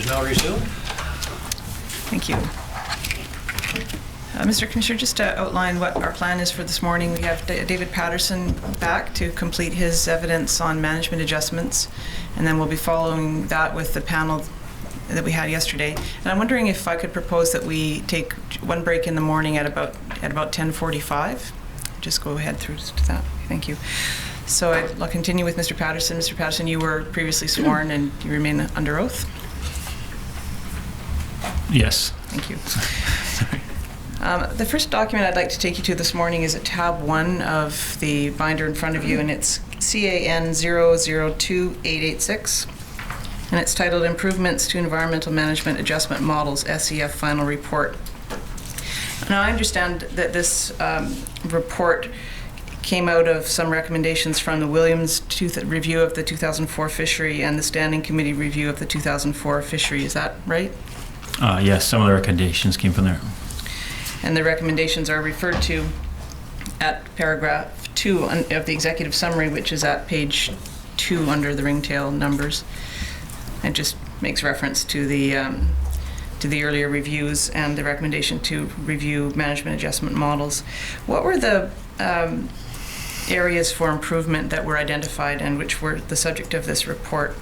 is now resumed. Thank you. Mr. Commissioner, just to outline what our plan is for this morning, we have David Patterson back to complete his evidence on management adjustments, and then we'll be following that with the panel that we had yesterday. And I'm wondering if I could propose that we take one break in the morning at about 10:45. Just go ahead through to that. Thank you. So I'll continue with Mr. Patterson. Mr. Patterson, you were previously sworn and you remain under oath. Yes. Thank you. The first document I'd like to take you to this morning is at tab 1 of the binder in front of you, and it's CAN 002886, and it's titled Improvements to Environmental Management Adjustment Models, SEF Final Report. Now, I understand that this report came out of some recommendations from the Williams review of the 2004 fishery and the Standing Committee review of the 2004 fishery. Is that right? Yes, some of the recommendations came from there. And the recommendations are referred to at paragraph 2 of the executive summary, which is at page 2 under the ringtail numbers. It just makes reference to the earlier reviews and the recommendation to review management adjustment models. What were the areas for improvement that were identified and which were the subject of this report?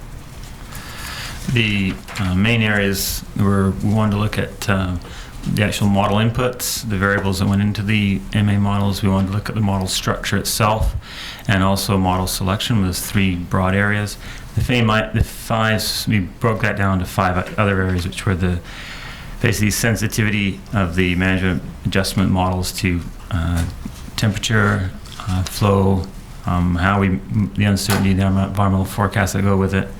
The main areas were, we wanted to look at the actual model inputs, the variables that went into the MA models. We wanted to look at the model structure itself, and also model selection. There's 3 broad areas. The fives, we broke that down to 5 other areas, which were the basically sensitivity of the management adjustment models to temperature, flow, the uncertainty, the environmental forecasts that go with it.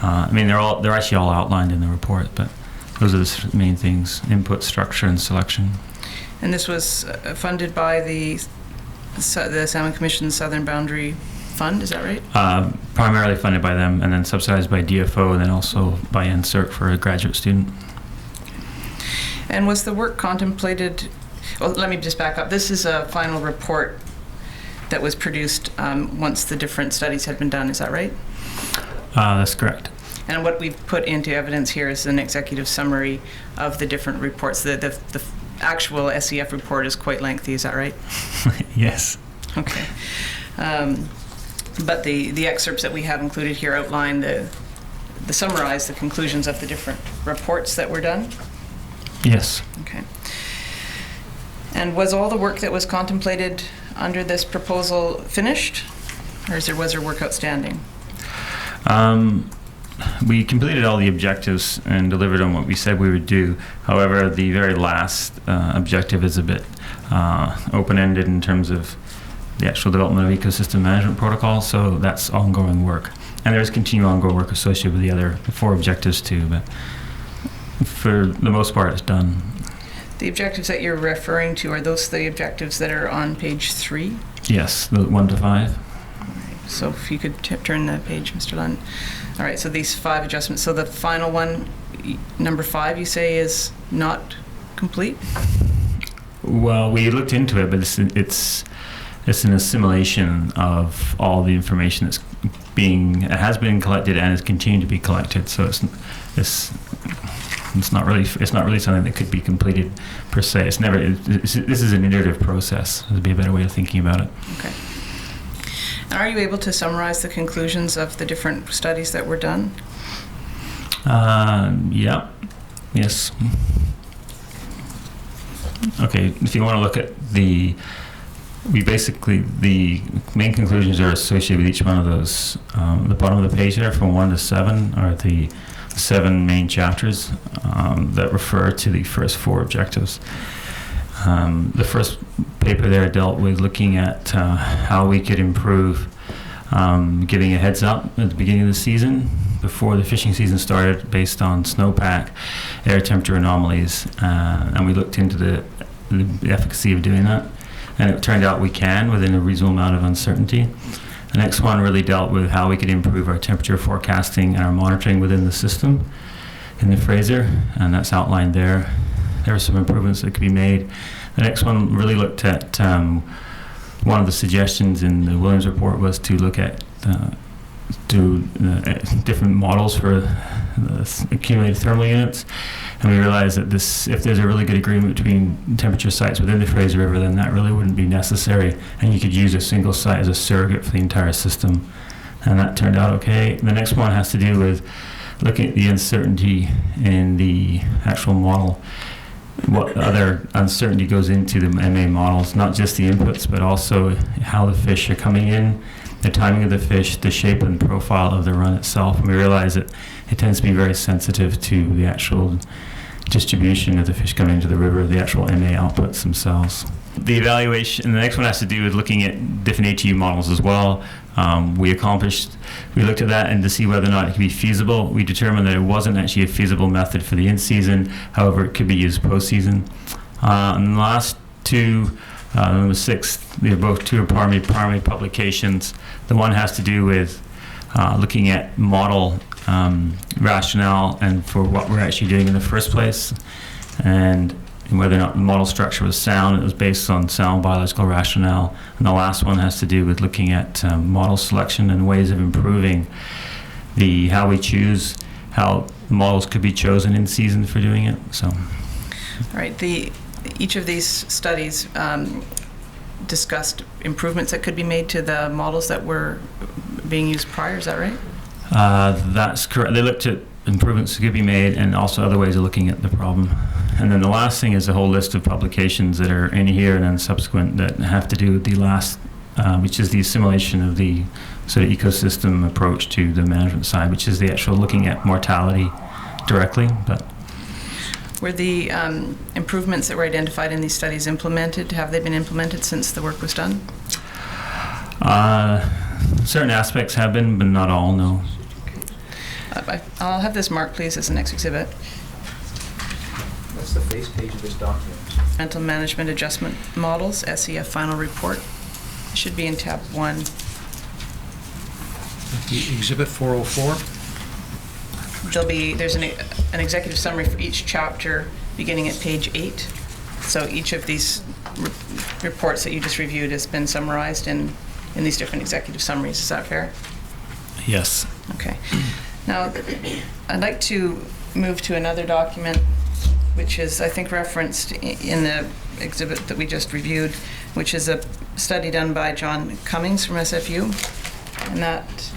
I mean, they're actually all outlined in the report, but those are the main things: input, structure, and selection. And this was funded by the Salmon Commission Southern Boundary Fund, is that right? Primarily funded by them, and then subsidized by DFO, and then also by NSERC for a graduate student. And was the work contemplated? Well, let me just back up. This is a final report that was produced once the different studies had been done, is that right? That's correct. And what we've put into evidence here is an executive summary of the different reports. The actual SEF report is quite lengthy, is that right? Yes. Okay. But the excerpts that we have included here outline summarize the conclusions of the different reports that were done? Yes. Okay. And was all the work that was contemplated under this proposal finished? Or was there work outstanding? We completed all the objectives and delivered on what we said we would do. However, the very last objective is a bit open-ended in terms of the actual development of ecosystem management protocol, so that's ongoing work. And there's continued ongoing work associated with the other 4 objectives too, but for the most part it's done. The objectives that you're referring to, are those the objectives that are on page 3? Yes, the 1 to 5. So if you could turn the page, Mr. Lund. All right, so these 5 adjustments. So the final one, number 5, you say is not complete? Well, we looked into it, but it's an assimilation of all the information it has been collected and is continuing to be collected. So it's not really something that could be completed per se. This is an iterative process. Would be a better way of thinking about it. Okay. Are you able to summarize the conclusions of the different studies that were done? Yeah. Yes. Okay, if you want to look at the main conclusions are associated with each one of those. The bottom of the page there, from 1 to 7, are the 7 main chapters that refer to the first 4 objectives. The first paper there dealt with looking at how we could improve giving a heads up at the beginning of the season before the fishing season started based on snowpack, air temperature anomalies, and we looked into the efficacy of doing that, and it turned out we can within a reasonable amount of uncertainty. The next one really dealt with how we could improve our temperature forecasting and our monitoring within the system in the Fraser, and that's outlined there. There are some improvements that could be made. The next one really looked at one of the suggestions in the Williams report was to look at do different models for the accumulated thermal units, and we realized that if there's a really good agreement between temperature sites within the Fraser River, then that really wouldn't be necessary, and you could use a single site as a surrogate for the entire system, and that turned out okay. The next one has to do with looking at the uncertainty in the actual model. What other uncertainty goes into the MA models, not just the inputs, but also how the fish are coming in, the timing of the fish, the shape and profile of the run itself. And we realize that it tends to be very sensitive to the actual distribution of the fish coming into the river, the actual MA outputs themselves. The evaluation, the next one has to do with looking at different ATU models as well. We looked at that and to see whether or not it could be feasible. We determined that it wasn't actually a feasible method for the in-season, however it could be used post-season. And the last two, number 6, they're both two primary publications. The one has to do with looking at model rationale and for what we're actually doing in the first place, and whether or not the model structure was sound. It was based on sound biological rationale. And the last one has to do with looking at model selection and ways of improving how we choose, how models could be chosen in season for doing it. So, all right. Each of these studies discussed improvements that could be made to the models that were being used prior. Is that right? That's correct. They looked at improvements that could be made and also other ways of looking at the problem. And then the last thing is a whole list of publications that are in here and then subsequent that have to do with the last, which is the assimilation of the sort of ecosystem approach to the management side, which is the actual looking at mortality directly. But were the improvements that were identified in these studies implemented? Have they been implemented since the work was done? Certain aspects have been, but not all, no. I'll have this marked, please, as the next exhibit. What's the face page of this document? Mental Management Adjustment Models, SEF Final Report. It should be in tab 1. Exhibit 404? There's an executive summary for each chapter beginning at page 8. So each of these reports that you just reviewed has been summarized in these different executive summaries. Is that fair? Yes. Okay. Now, I'd like to move to another document, which is, I think, referenced in the exhibit that we just reviewed, which is a study done by John Cummings from SFU, and that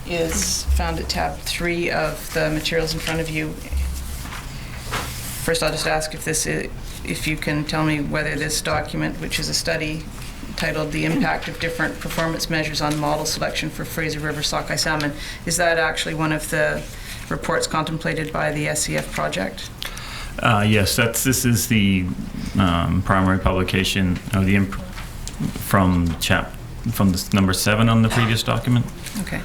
is found at tab 3 of the materials in front of you. First, I'll just ask if you can tell me whether this document, which is a study titled The Impact of Different Performance Measures on Model Selection for Fraser River Sockeye Salmon, is that actually one of the reports contemplated by the SCF project? Yes, this is the primary publication of from the number 7 on the previous document. Okay,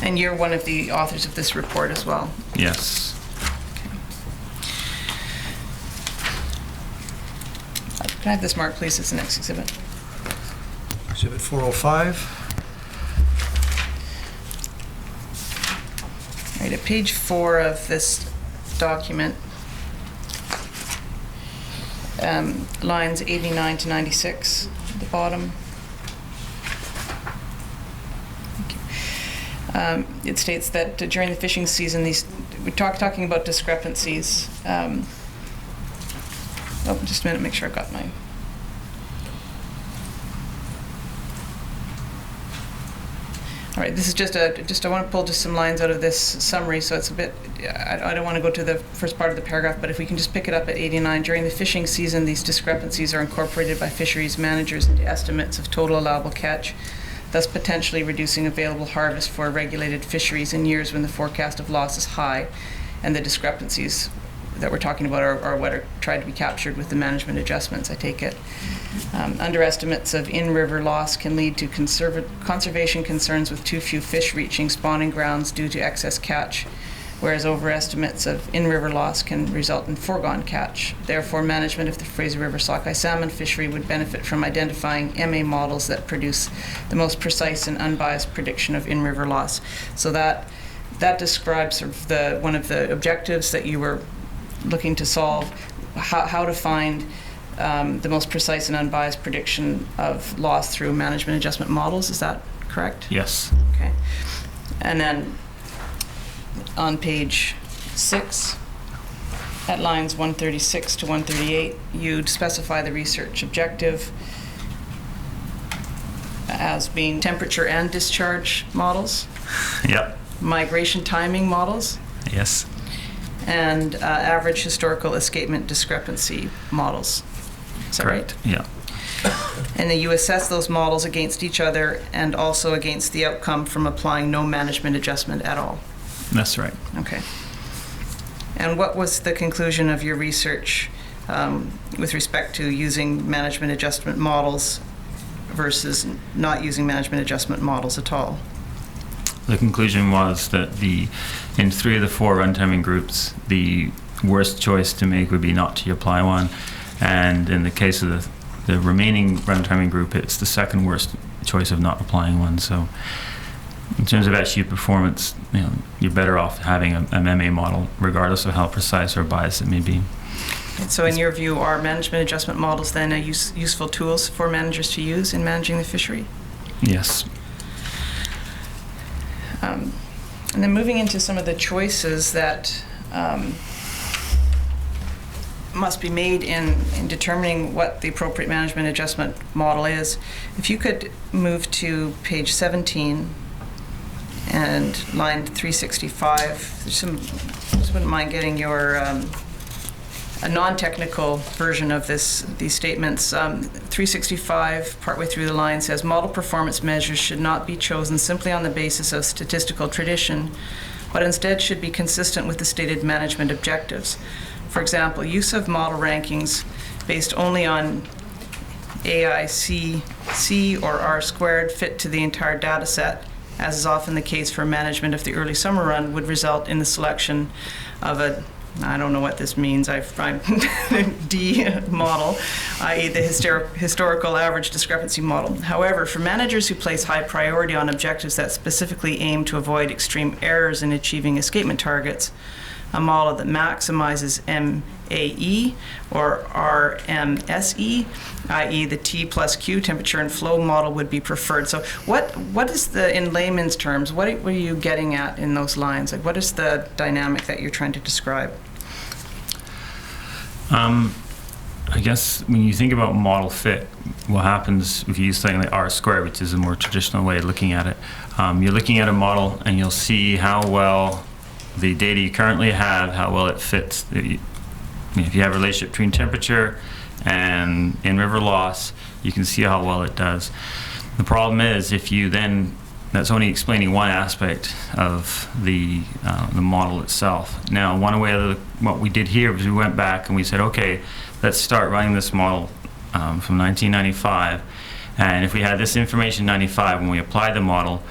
and you're one of the authors of this report as well? Yes. Okay. Can I have this marked, please, as the next exhibit? Exhibit 405. All right, at page 4 of this document, lines 89 to 96 at the bottom. Thank you. It states that during the fishing season, we're talking about discrepancies. Just a minute, make sure I've got my. All right, this is I want to pull just some lines out of this summary, so it's a bit, I don't want to go to the first part of the paragraph, but if we can just pick it up at 89. During the fishing season, these discrepancies are incorporated by fisheries managers into estimates of total allowable catch, thus potentially reducing available harvest for regulated fisheries in years when the forecast of loss is high, and the discrepancies that we're talking about are what are tried to be captured with the management adjustments, I take it. Underestimates of in-river loss can lead to conservation concerns with too few fish reaching spawning grounds due to excess catch, whereas overestimates of in-river loss can result in foregone catch. Therefore, management of the Fraser River Sockeye salmon fishery would benefit from identifying MA models that produce the most precise and unbiased prediction of in-river loss. So that describes sort of one of the objectives that you were looking to solve, how to find the most precise and unbiased prediction of loss through management adjustment models. Is that correct? Yes. Okay. And then on page 6, at lines 136 to 138, you'd specify the research objective as being temperature and discharge models, Yep. migration timing models, Yes. and average historical escapement discrepancy models. Is that Correct. right? Yeah. And then you assess those models against each other and also against the outcome from applying no management adjustment at all. That's right. Okay. And what was the conclusion of your research with respect to using management adjustment models versus not using management adjustment models at all? The conclusion was that in 3 of the 4 runtiming groups, the worst choice to make would be not to apply one. And in the case of the remaining runtiming group, it's the second worst choice of not applying one. So in terms of actual performance, you're better off having a MA model, regardless of how precise or biased it may be. And so in your view, are management adjustment models then useful tools for managers to use in managing the fishery? Yes. And then moving into some of the choices that must be made in determining what the appropriate management adjustment model is. If you could move to page 17 and line 365, just wouldn't mind getting your a non-technical version of these statements. 365, partway through the line, says model performance measures should not be chosen simply on the basis of statistical tradition, but instead should be consistent with the stated management objectives. For example, use of model rankings based only on AIC or R squared fit to the entire data set, as is often the case for management of the early summer run, would result in the selection of I don't know what this means, I'm D model, i.e. the historical average discrepancy model. However, for managers who place high priority on objectives that specifically aim to avoid extreme errors in achieving escapement targets, a model that maximizes MAE or RMSE, i.e. the T plus Q temperature and flow model, would be preferred. So what is in layman's terms, what were you getting at in those lines? Like, what is the dynamic that you're trying to describe? I guess when you think about model fit, what happens if you use something like R squared, which is a more traditional way of looking at it, you're looking at a model and you'll see how well the data you currently have, how well it fits. If you have a relationship between temperature and in-river loss, you can see how well it does. The problem is if you then, that's only explaining one aspect of the model itself. Now, one way of what we did here was we went back and we said, okay, let's start running this model from 1995. And if we had this information in 95, when we apply the model,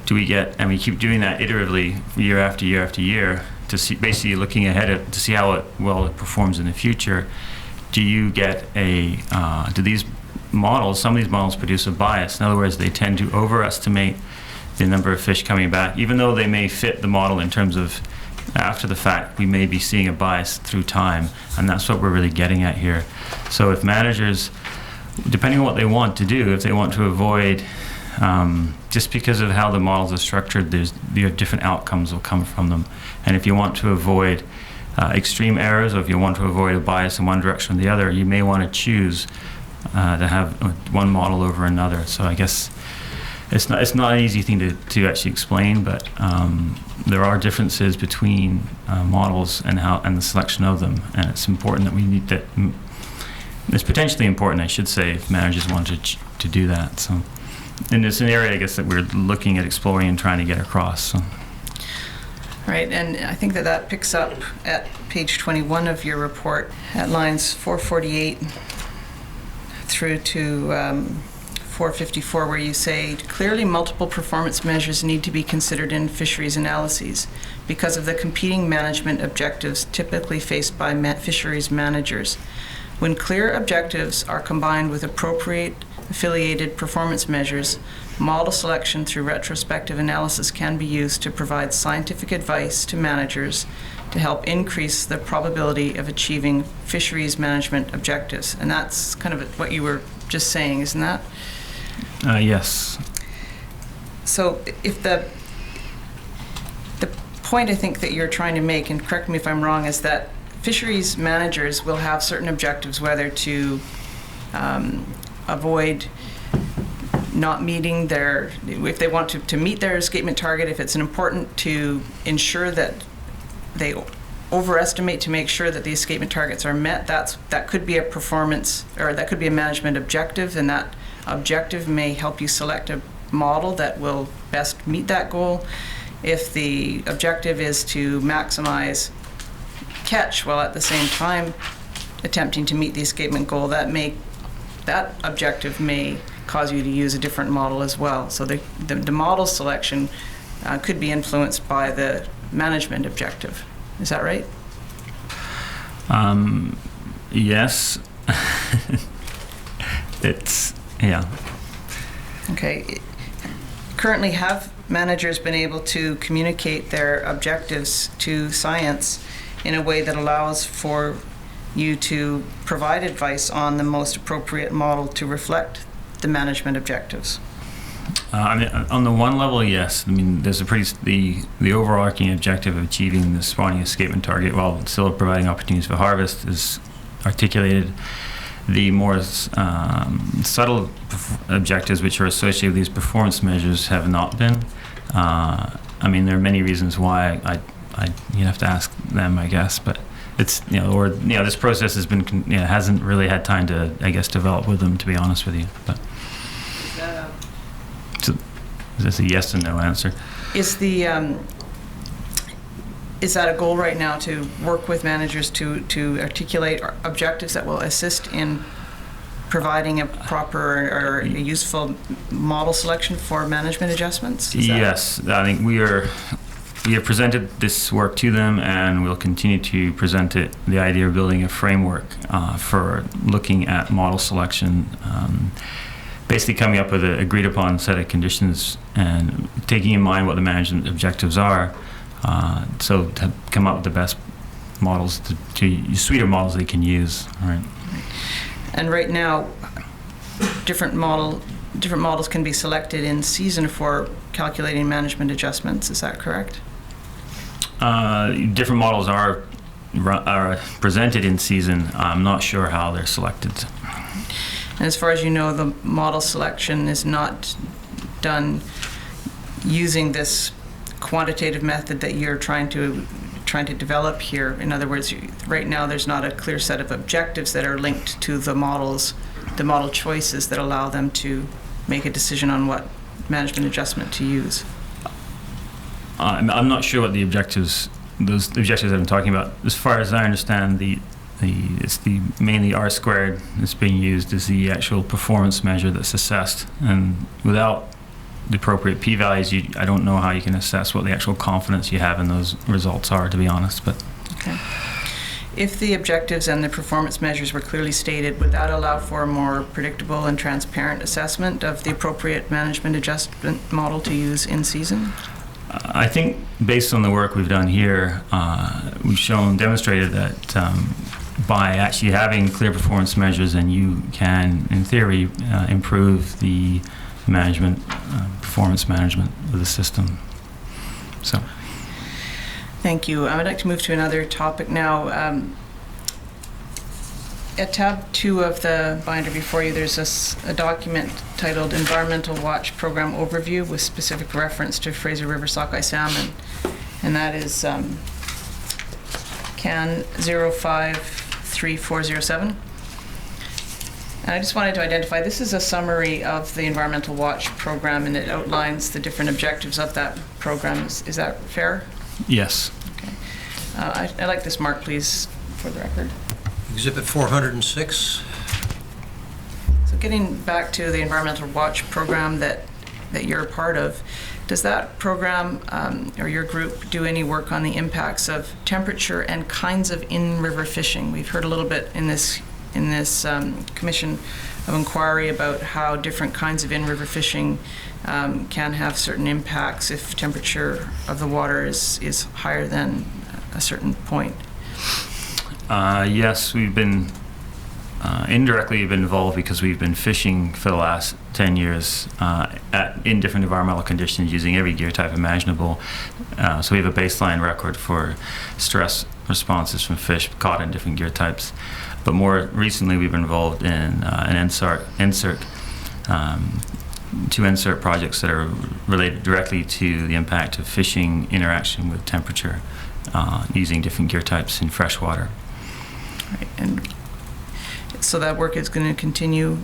do we get, and we keep doing that iteratively year after year after year, to see, basically looking ahead to see how well it performs in the future. Do you get do these models, some of these models produce a bias? In other words, they tend to overestimate the number of fish coming back, even though they may fit the model in terms of after the fact, we may be seeing a bias through time, and that's what we're really getting at here. So if managers, depending on what they want to do, if they want to avoid, just because of how the models are structured, different outcomes will come from them. And if you want to avoid extreme errors, or if you want to avoid a bias in one direction or the other, you may want to choose to have one model over another. So I guess it's not an easy thing to actually explain, but there are differences between models and the selection of them, and it's important that we need that. It's potentially important, I should say, if managers want to do that. So, and it's an area, I guess, that we're looking at exploring and trying to get across. So. Right, and I think that picks up at page 21 of your report, at lines 448 through to 454, where you say, clearly multiple performance measures need to be considered in fisheries analyses because of the competing management objectives typically faced by fisheries managers. When clear objectives are combined with appropriate affiliated performance measures, model selection through retrospective analysis can be used to provide scientific advice to managers to help increase the probability of achieving fisheries management objectives. And that's kind of what you were just saying, isn't that? Yes. So if point I think that you're trying to make, and correct me if I'm wrong, is that fisheries managers will have certain objectives, whether to avoid not meeting their, if they want to meet their escapement target, if it's important to ensure that they overestimate to make sure that the escapement targets are met, that could be a performance, or that could be a management objective, and that objective may help you select a model that will best meet that goal. If the objective is to maximize catch while at the same time attempting to meet the escapement goal, that objective may cause you to use a different model as well. So the model selection could be influenced by the management objective. Is that right? Yes. Yeah. Okay. Currently, have managers been able to communicate their objectives to science in a way that allows for you to provide advice on the most appropriate model to reflect the management objectives? I mean, on the one level, yes. I mean, there's the overarching objective of achieving the spawning escapement target while still providing opportunities for harvest is articulated. The more subtle objectives which are associated with these performance measures have not been. I mean, there are many reasons why. You'd have to ask them, I guess, but it's, this process has been, hasn't really had time to, I guess, develop with them, to be honest with you. But is this a yes and no answer? Is that a goal right now, to work with managers to articulate objectives that will assist in providing a proper or a useful model selection for management adjustments? Yes, I think we have presented this work to them, and we'll continue to present it. The idea of building a framework for looking at model selection, basically coming up with an agreed upon set of conditions and taking in mind what the management objectives are, so to come up with the best models, to suite of models they can use. Right. And right now, different models can be selected in season for calculating management adjustments. Is that correct? Different models are presented in season. I'm not sure how they're selected. And as far as you know, the model selection is not done using this quantitative method that you're trying to develop here. In other words, right now there's not a clear set of objectives that are linked to the model choices that allow them to make a decision on what management adjustment to use. I'm not sure what those objectives I've been talking about. As far as I understand, it's mainly R squared that's being used as the actual performance measure that's assessed, and without the appropriate p-values, I don't know how you can assess what the actual confidence you have in those results are, to be honest. But okay. If the objectives and the performance measures were clearly stated, would that allow for a more predictable and transparent assessment of the appropriate management adjustment model to use in season? I think based on the work we've done here, we've demonstrated that by actually having clear performance measures, and you can, in theory, improve the performance management of the system. So. Thank you. I would like to move to another topic now. At tab 2 of the binder before you, there's a document titled Environmental Watch Program Overview with specific reference to Fraser River Sockeye salmon. And that is CAN 053407. And I just wanted to identify, this is a summary of the Environmental Watch Program, and it outlines the different objectives of that program. Is that fair? Yes. Okay. I'd like this mark, please, for the record. Exhibit 406. So getting back to the Environmental Watch Program that you're a part of, does that program or your group do any work on the impacts of temperature and kinds of in-river fishing? We've heard a little bit in this commission of inquiry about how different kinds of in-river fishing can have certain impacts if temperature of the water is higher than a certain point. Yes, we've been indirectly we've been involved because we've been fishing for the last 10 years in different environmental conditions using every gear type imaginable. So we have a baseline record for stress responses from fish caught in different gear types. But more recently we've been involved in an insert, two insert projects that are related directly to the impact of fishing interaction with temperature using different gear types in freshwater. Right. And so that work is going to continue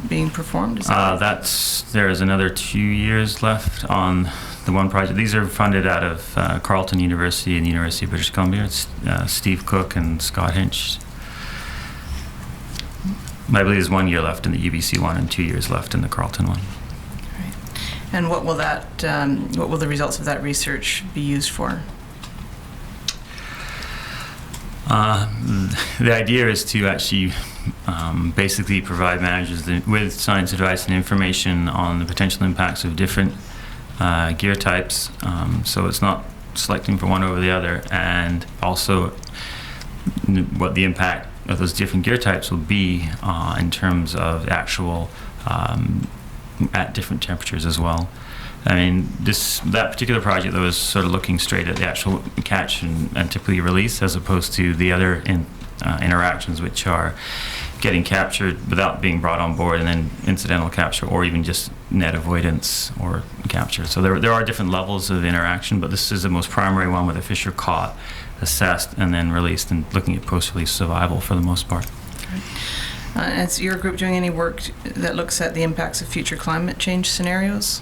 being performed? Is that right? There's another 2 years left on the one project. These are funded out of Carleton University and the University of British Columbia. It's Steve Cook and Scott Hinch. I believe there's 1 year left in the UBC one and 2 years left in the Carleton one. Right. And what will the results of that research be used for? The idea is to actually basically provide managers with science advice and information on the potential impacts of different gear types. So it's not selecting for one over the other, and also what the impact of those different gear types will be in terms of actual at different temperatures as well. I mean, that particular project that was sort of looking straight at the actual catch and typically release, as opposed to the other interactions, which are getting captured without being brought on board, and then incidental capture, or even just net avoidance or capture. So there are different levels of interaction, but this is the most primary one where the fish are caught, assessed, and then released, and looking at post-release survival for the most part. Is your group doing any work that looks at the impacts of future climate change scenarios?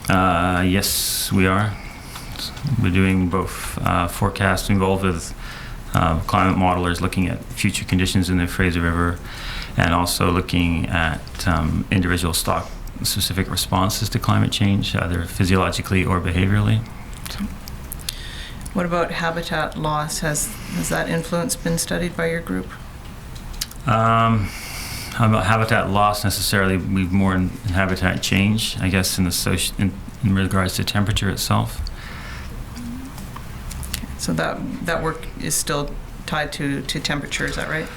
Yes, we are. We're doing both forecasts involved with climate modelers looking at future conditions in the Fraser River, and also looking at individual stock-specific responses to climate change, either physiologically or behaviorally. So. What about habitat loss? Has that influence been studied by your group? About habitat loss necessarily, we've more in habitat change, I guess, in regards to temperature itself. So that work is still tied to temperature, is that right?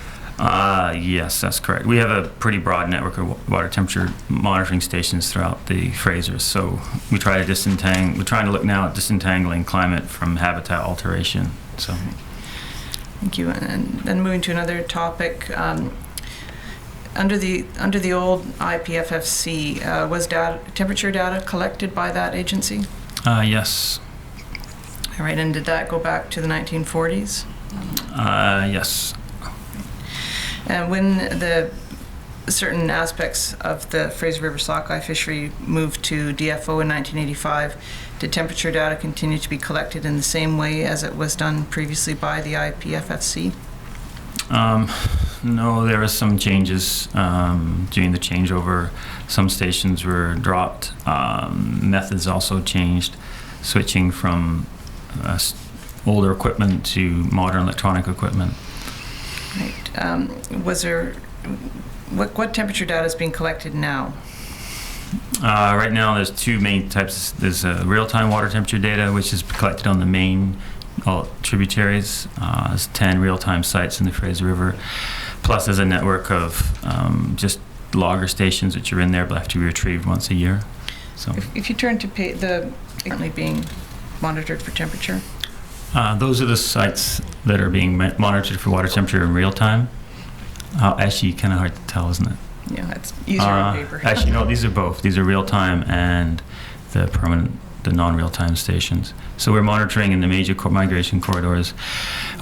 Yes, that's correct. We have a pretty broad network of water temperature monitoring stations throughout the Fraser, so we try to we're trying to look now at disentangling climate from habitat alteration. So. Thank you. And then moving to another topic, under the old IPFFC, was temperature data collected by that agency? Yes. All right, and did that go back to the 1940s? Yes. And when the certain aspects of the Fraser River Sockeye fishery moved to DFO in 1985, did temperature data continue to be collected in the same way as it was done previously by the IPFFC? No, there were some changes during the changeover. Some stations were dropped. Methods also changed, switching from older equipment to modern electronic equipment. Right. What temperature data is being collected now? Right now, there's two main types. There's real-time water temperature data, which is collected on the main tributaries. There's 10 real-time sites in the Fraser River. Plus, there's a network of just logger stations which are in there, but have to be retrieved once a year. So, if you turn to the currently being monitored for temperature. Those are the sites that are being monitored for water temperature in real time. Actually, kind of hard to tell, isn't it? Yeah, it's easier on paper. Actually, no, these are both. These are real time and the non-real time stations. So we're monitoring in the major migration corridors.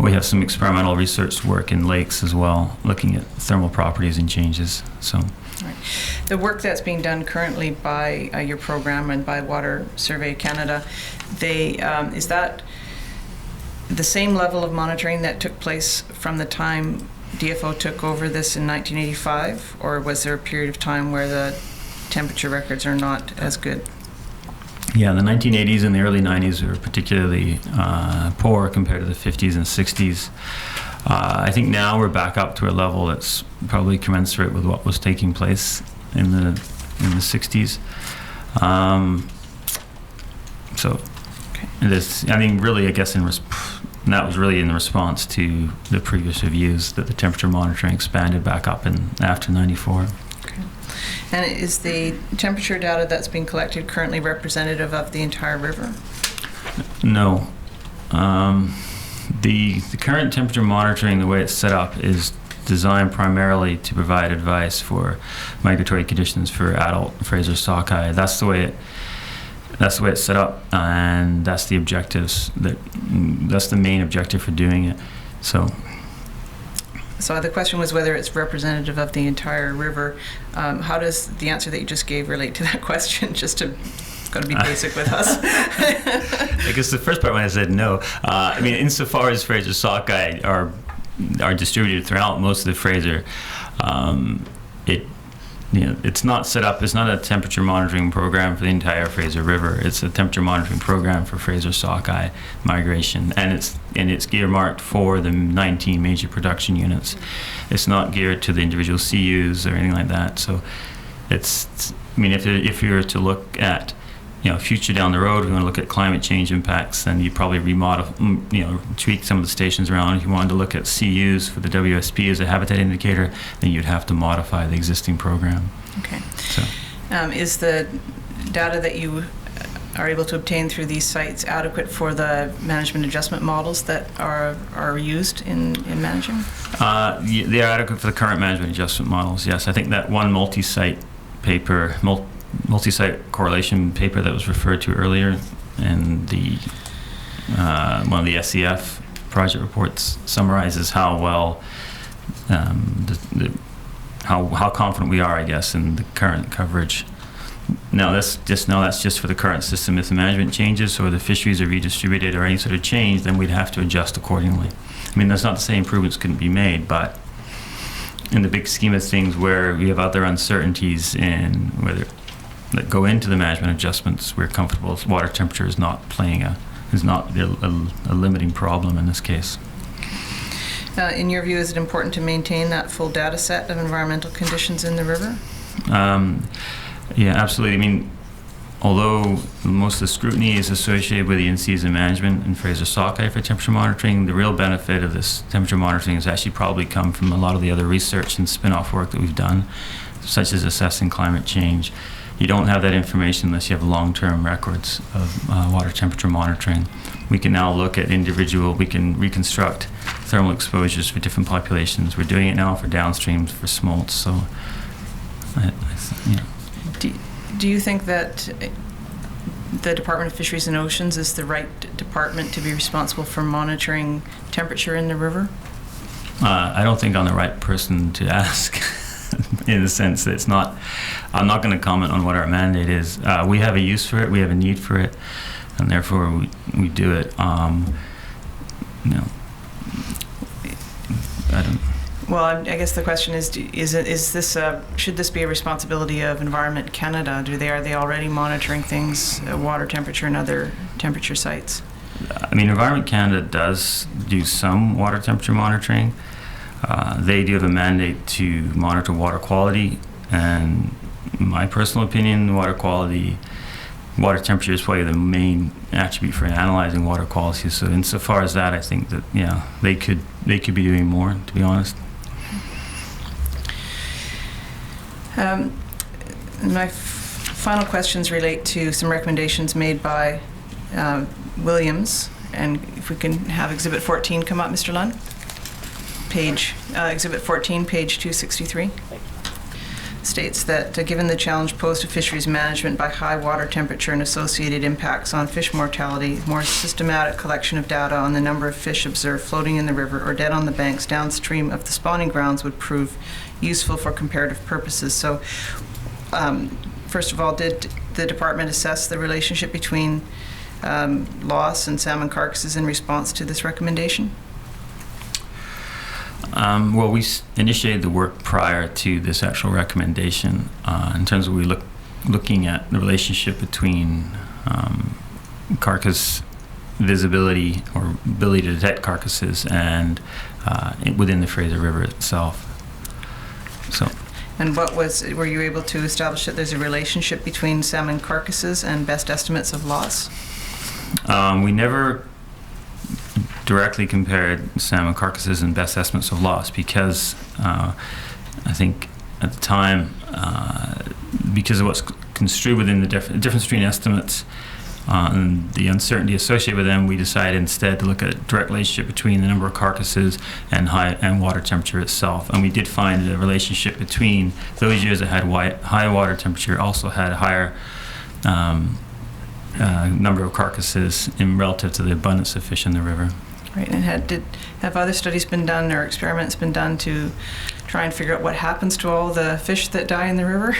We have some experimental research work in lakes as well, looking at thermal properties and changes. So. Right. The work that's being done currently by your program and by Water Survey Canada, is that the same level of monitoring that took place from the time DFO took over this in 1985, or was there a period of time where the temperature records are not as good? Yeah, the 1980s and the early 90s were particularly poor compared to the 50s and 60s. I think now we're back up to a level that's probably commensurate with what was taking place in the 60s. So, okay. Really, I guess And that was really in response to the previous reviews that the temperature monitoring expanded back up in after 94. Okay. And is the temperature data that's being collected currently representative of the entire river? No. The current temperature monitoring, the way it's set up, is designed primarily to provide advice for migratory conditions for adult Fraser sockeye. That's the way it's set up, and that's the objectives. That's the main objective for doing it. So the question was whether it's representative of the entire river. How does the answer that you just gave relate to that question? Just to got to be basic with us. I guess the first part when I said no, I mean, insofar as Fraser sockeye are distributed throughout most of the Fraser, it's not set up. It's not a temperature monitoring program for the entire Fraser River. It's a temperature monitoring program for Fraser sockeye migration, and it's earmarked for the 19 major production units. It's not geared to the individual CUs or anything like that. So, I mean, if you were to look at future down the road, we want to look at climate change impacts, then you'd probably tweak some of the stations around. If you wanted to look at CUs for the WSP as a habitat indicator, then you'd have to modify the existing program. Okay. So, is the data that you are able to obtain through these sites adequate for the management adjustment models that are used in managing? They are adequate for the current management adjustment models, yes. I think that one multi-site correlation paper that was referred to earlier, and the one of the SEF project reports summarizes how well how confident we are, I guess, in the current coverage. Now that's just for the current system. If the management changes or the fisheries are redistributed or any sort of change, then we'd have to adjust accordingly. I mean, that's not to say improvements couldn't be made, but in the big scheme of things, where we have other uncertainties in whether that go into the management adjustments, we're comfortable water temperature is not a limiting problem in this case. In your view, is it important to maintain that full data set of environmental conditions in the river? Yeah, absolutely. I mean, although most of the scrutiny is associated with the in-season management and Fraser sockeye for temperature monitoring, the real benefit of this temperature monitoring has actually probably come from a lot of the other research and spin-off work that we've done, such as assessing climate change. You don't have that information unless you have long-term records of water temperature monitoring. We can now look at we can reconstruct thermal exposures for different populations. We're doing it now for downstreams, for smolts, so Do you think that the Department of Fisheries and Oceans is the right department to be responsible for monitoring temperature in the river? I don't think I'm the right person to ask, in the sense that I'm not going to comment on what our mandate is. We have a use for it, we have a need for it, and therefore we do it. I don't. Well, I guess the question is should this be a responsibility of Environment Canada? Are they already monitoring things, water temperature and other temperature sites? I mean, Environment Canada does do some water temperature monitoring. They do have a mandate to monitor water quality, and in my personal opinion, water temperature is probably the main attribute for analyzing water quality. So insofar as that, I think that they could be doing more, to be honest. My final questions relate to some recommendations made by Williams, and if we can have Exhibit 14 come up, Mr. Lund. Exhibit 14, page 263, states that given the challenge posed to fisheries management by high water temperature and associated impacts on fish mortality, more systematic collection of data on the number of fish observed floating in the river or dead on the banks downstream of the spawning grounds would prove useful for comparative purposes. So, first of all, did the department assess the relationship between loss and salmon carcasses in response to this recommendation? Well, we initiated the work prior to this actual recommendation in terms of looking at the relationship between carcass visibility or ability to detect carcasses and within the Fraser River itself. So. And were you able to establish that there's a relationship between salmon carcasses and best estimates of loss? We never directly compared salmon carcasses and best estimates of loss because I think at the time, because of what's construed within the difference between estimates and the uncertainty associated with them, we decided instead to look at a direct relationship between the number of carcasses and water temperature itself. And we did find a relationship between those years that had high water temperature also had a higher number of carcasses in relative to the abundance of fish in the river. Right, and have other studies been done or experiments been done to try and figure out what happens to all the fish that die in the river?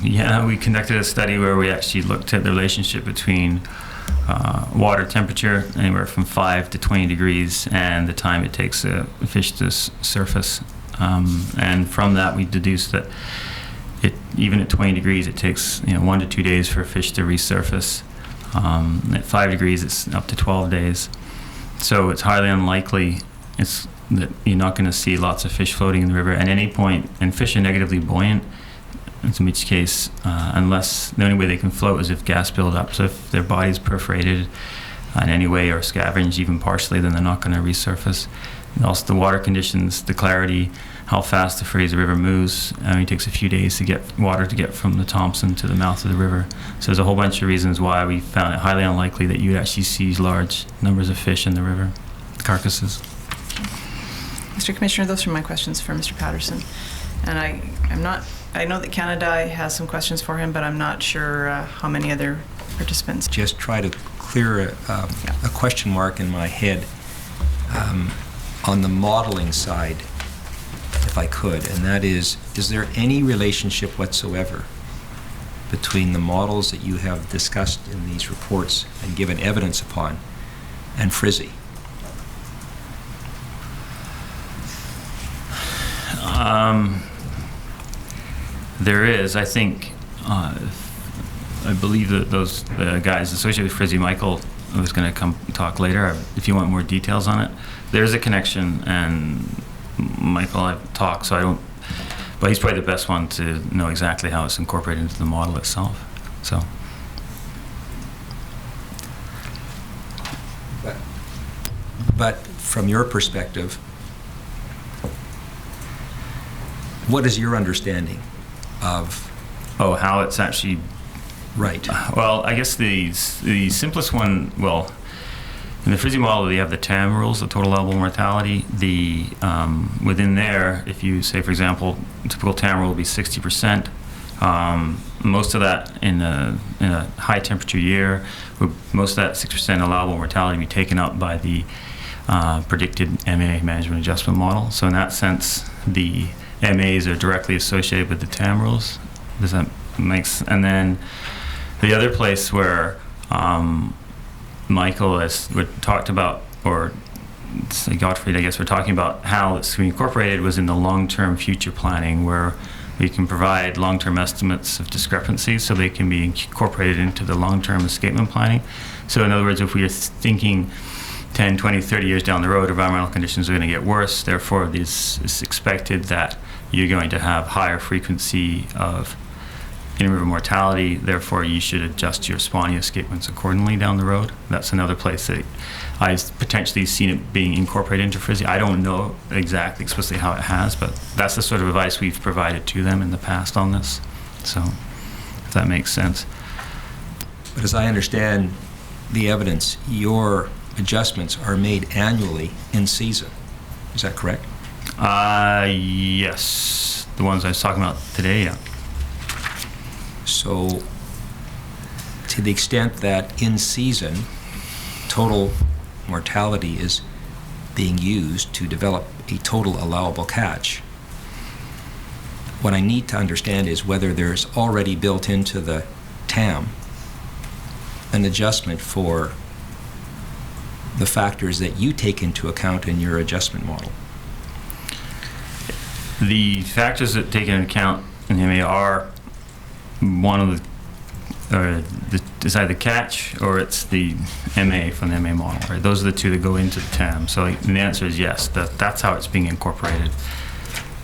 Yeah, we conducted a study where we actually looked at the relationship between water temperature, anywhere from 5 to 20 degrees, and the time it takes a fish to surface. And from that, we deduced that even at 20 degrees, it takes 1 to 2 days for a fish to resurface. At 5 degrees, it's up to 12 days. So it's highly unlikely that you're not going to see lots of fish floating in the river at any point, and fish are negatively buoyant, in which case, unless the only way they can float is if gas buildup. So if their body's perforated in any way or scavenged even partially, then they're not going to resurface. And also the water conditions, the clarity, how fast the Fraser River moves. It takes a few days to get water to get from the Thompson to the mouth of the river. So there's a whole bunch of reasons why we found it highly unlikely that you'd actually see large numbers of fish in the river, carcasses. Mr. Commissioner, those are my questions for Mr. Patterson. And I know that Canada has some questions for him, but I'm not sure how many other participants. Just try to clear a question mark in my head on the modeling side, if I could, and that is there any relationship whatsoever between the models that you have discussed in these reports and given evidence upon and FRSSI? There is, I think, I believe that the guys associated with FRSSI, Michael, was going to come talk later if you want more details on it. There's a connection, and Michael, I've talked, so I don't, but he's probably the best one to know exactly how it's incorporated into the model itself. So. But from your perspective, what is your understanding of? Oh, how it's actually. Right. Well, I guess the simplest one, well, in the FRSSI model, they have the TAM rules, the total allowable mortality. Within there, if you say, for example, typical TAM rule will be 60%. Most of that in a high temperature year, most of that 6% allowable mortality be taken up by the predicted MA management adjustment model. So in that sense, the MAs are directly associated with the TAM rules. Does that make sense? And then the other place where Michael has talked about, or Gottfried, I guess, we're talking about how it's incorporated was in the long-term future planning, where we can provide long-term estimates of discrepancies so they can be incorporated into the long-term escapement planning. So in other words, if we are thinking 10, 20, 30 years down the road, environmental conditions are going to get worse, therefore it's expected that you're going to have higher frequency of in-river mortality, therefore you should adjust your spawning escapements accordingly down the road. That's another place that I've potentially seen it being incorporated into FRSSI. I don't know exactly explicitly how it has, but that's the sort of advice we've provided to them in the past on this. So, if that makes sense. But as I understand the evidence, your adjustments are made annually in season. Is that correct? Yes. The ones I was talking about today, yeah. So, to the extent that in season, total mortality is being used to develop a total allowable catch, what I need to understand is whether there's already built into the TAM an adjustment for the factors that you take into account in your adjustment model. The factors that take into account in the MA are one of it's either catch or it's the MA from the MA model, right? Those are the two that go into the TAM. So the answer is yes, that's how it's being incorporated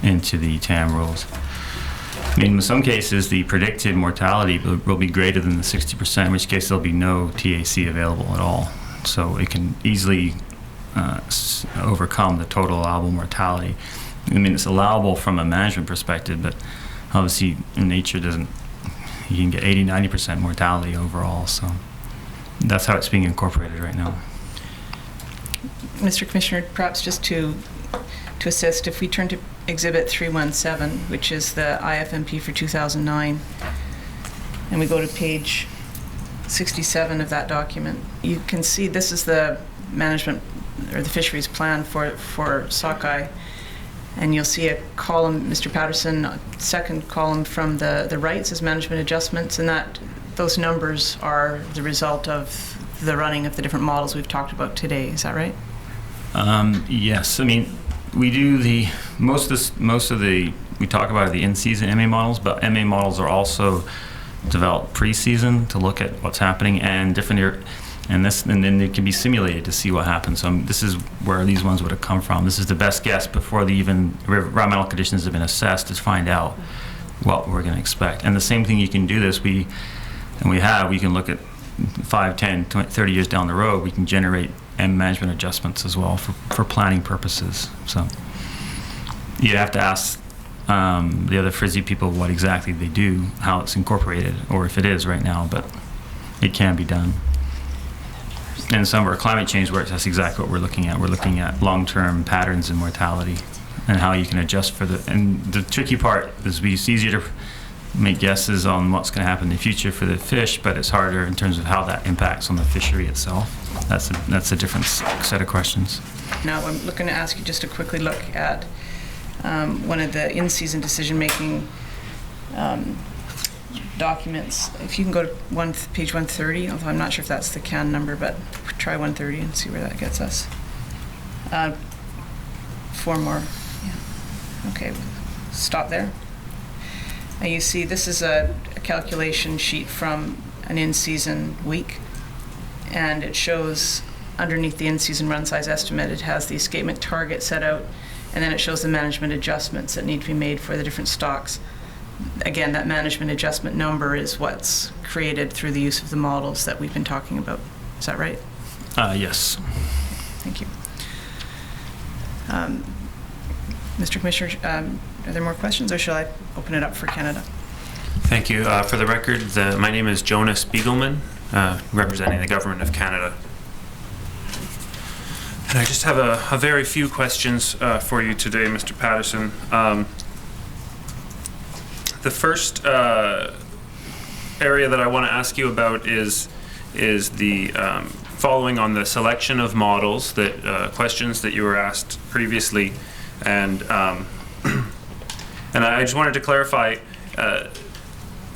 into the TAM rules. I mean, in some cases, the predicted mortality will be greater than the 60%, in which case there'll be no TAC available at all. So it can easily overcome the total allowable mortality. I mean, it's allowable from a management perspective, but obviously nature doesn't, you can get 80-90% mortality overall, so that's how it's being incorporated right now. Mr. Commissioner, perhaps just to assist, if we turn to Exhibit 317, which is the IFMP for 2009, and we go to page 67 of that document, you can see this is the management or the fisheries plan for Sockeye, and you'll see a column, Mr. Patterson, second column from the right says management adjustments, and that those numbers are the result of the running of the different models we've talked about today. Is that right? Yes, I mean, we do most of the we talk about the in-season MA models, but MA models are also developed pre-season to look at what's happening and different and then they can be simulated to see what happens. So this is where these ones would have come from. This is the best guess before the even environmental conditions have been assessed to find out what we're going to expect. And the same thing, you can do this. We can look at 5, 10, 20, 30 years down the road. We can generate management adjustments as well for planning purposes. So you have to ask the other FRSSI people what exactly they do, how it's incorporated, or if it is right now, but it can be done. And some of our climate change work, that's exactly what we're looking at. We're looking at long-term patterns in mortality and how you can adjust for and the tricky part is it's easier to make guesses on what's going to happen in the future for the fish, but it's harder in terms of how that impacts on the fishery itself. That's a different set of questions. Now I'm looking to ask you just to quickly look at one of the in-season decision-making documents. If you can go to page 130, although I'm not sure if that's the CAN number, but try 130 and see where that gets us. 4 more. Yeah. Okay, stop there. Now you see this is a calculation sheet from an in-season week, and it shows underneath the in-season run size estimate, it has the escapement target set out, and then it shows the management adjustments that need to be made for the different stocks. Again, that management adjustment number is what's created through the use of the models that we've been talking about. Is that right? Yes. Thank you. Mr. Commissioner, are there more questions, or shall I open it up for Canada? Thank you. For the record, my name is Jonas Spiegelman, representing the Government of Canada. And I just have a very few questions for you today, Mr. Patterson. The first area that I want to ask you about is the following on the selection of models, that questions that you were asked previously, and I just wanted to clarify.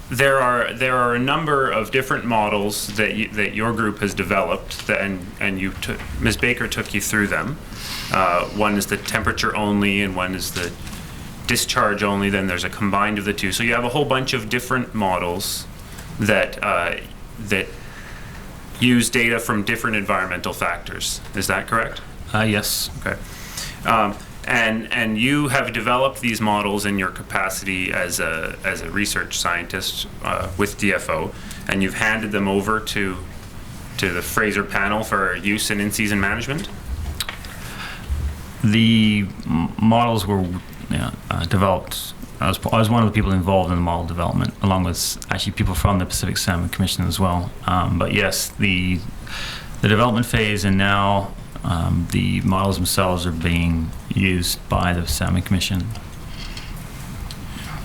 There are a number of different models that your group has developed, and Ms. Baker took you through them. One is the temperature only, and one is the discharge only. Then there's a combined of the two. So you have a whole bunch of different models that use data from different environmental factors. Is that correct? Yes. Okay. And you have developed these models in your capacity as a research scientist with DFO, and you've handed them over to the Fraser panel for use in in-season management? The models were developed. I was one of the people involved in the model development, along with actually people from the Pacific Salmon Commission as well. But yes, the development phase, and now the models themselves are being used by the Salmon Commission.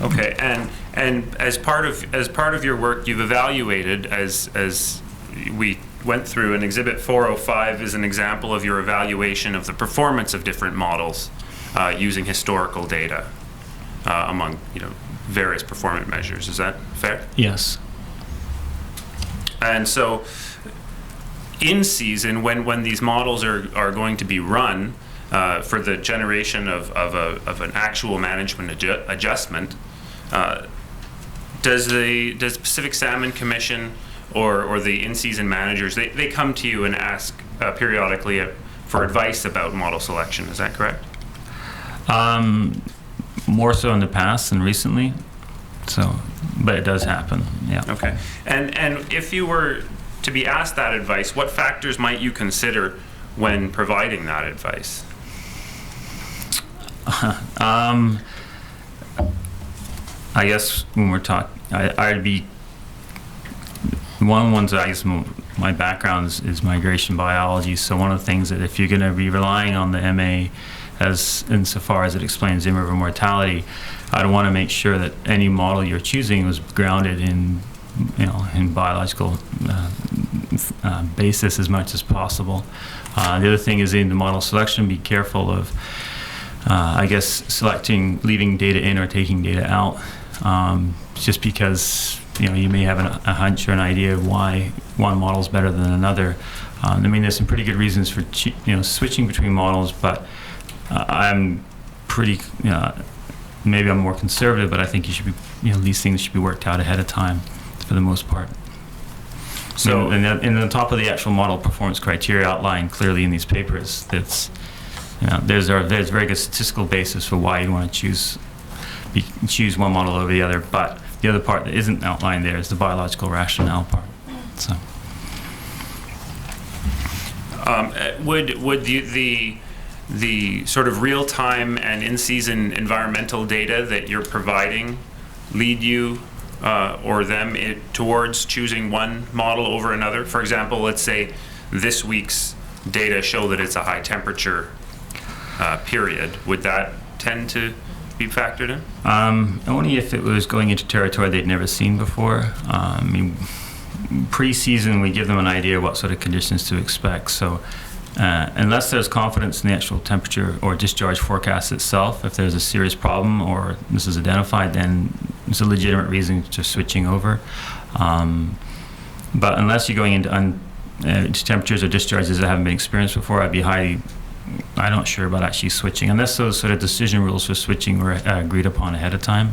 Okay, and as part of your work, you've evaluated, as we went through, and Exhibit 405 is an example of your evaluation of the performance of different models using historical data among various performance measures. Is that fair? Yes. And so, in season, when these models are going to be run for the generation of an actual management adjustment, does the Pacific Salmon Commission or the in-season managers, they come to you and ask periodically for advice about model selection? Is that correct? More so in the past than recently. So, but it does happen. Yeah. Okay. And if you were to be asked that advice, what factors might you consider when providing that advice? I guess when we're talking, I'd be one of the ones that I guess my background is migration biology. So one of the things that if you're going to be relying on the MA as insofar as it explains in-river mortality, I'd want to make sure that any model you're choosing was grounded in, in biological basis as much as possible. The other thing is in the model selection, be careful of, I guess, leaving data in or taking data out, just because you may have a hunch or an idea of why one model is better than another. I mean, there's some pretty good reasons for switching between models, but I'm pretty, maybe I'm more conservative, but I think you should be, these things should be worked out ahead of time for the most part. So, and on top of the actual model performance criteria outlined clearly in these papers, that's, there's very good statistical basis for why you want to choose one model over the other, but the other part that isn't outlined there is the biological rationale part. So, would the sort of real-time and in-season environmental data that you're providing lead you or them towards choosing one model over another? For example, let's say this week's data show that it's a high temperature period. Would that tend to be factored in? Only if it was going into territory they'd never seen before. I mean, pre-season we give them an idea of what sort of conditions to expect. So unless there's confidence in the actual temperature or discharge forecast itself, if there's a serious problem or this is identified, then it's a legitimate reason to switching over. But unless you're going into temperatures or discharges that haven't been experienced before, I'm not sure about actually switching, unless those sort of decision rules for switching were agreed upon ahead of time.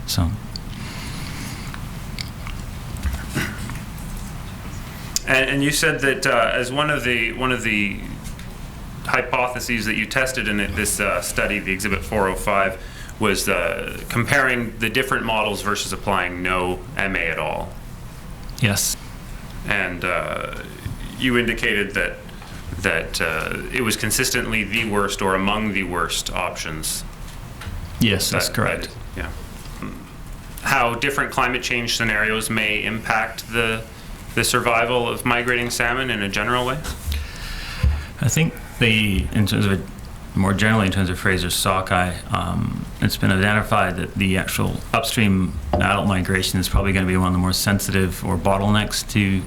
So. And you said that as one of the hypotheses that you tested in this study, the Exhibit 405, was comparing the different models versus applying no MA at all. Yes. And you indicated that it was consistently the worst or among the worst options. Yes, that's correct. Yeah. How different climate change scenarios may impact the survival of migrating salmon in a general way? I think more generally in terms of Fraser sockeye, it's been identified that the actual upstream adult migration is probably going to be one of the more sensitive or bottlenecks to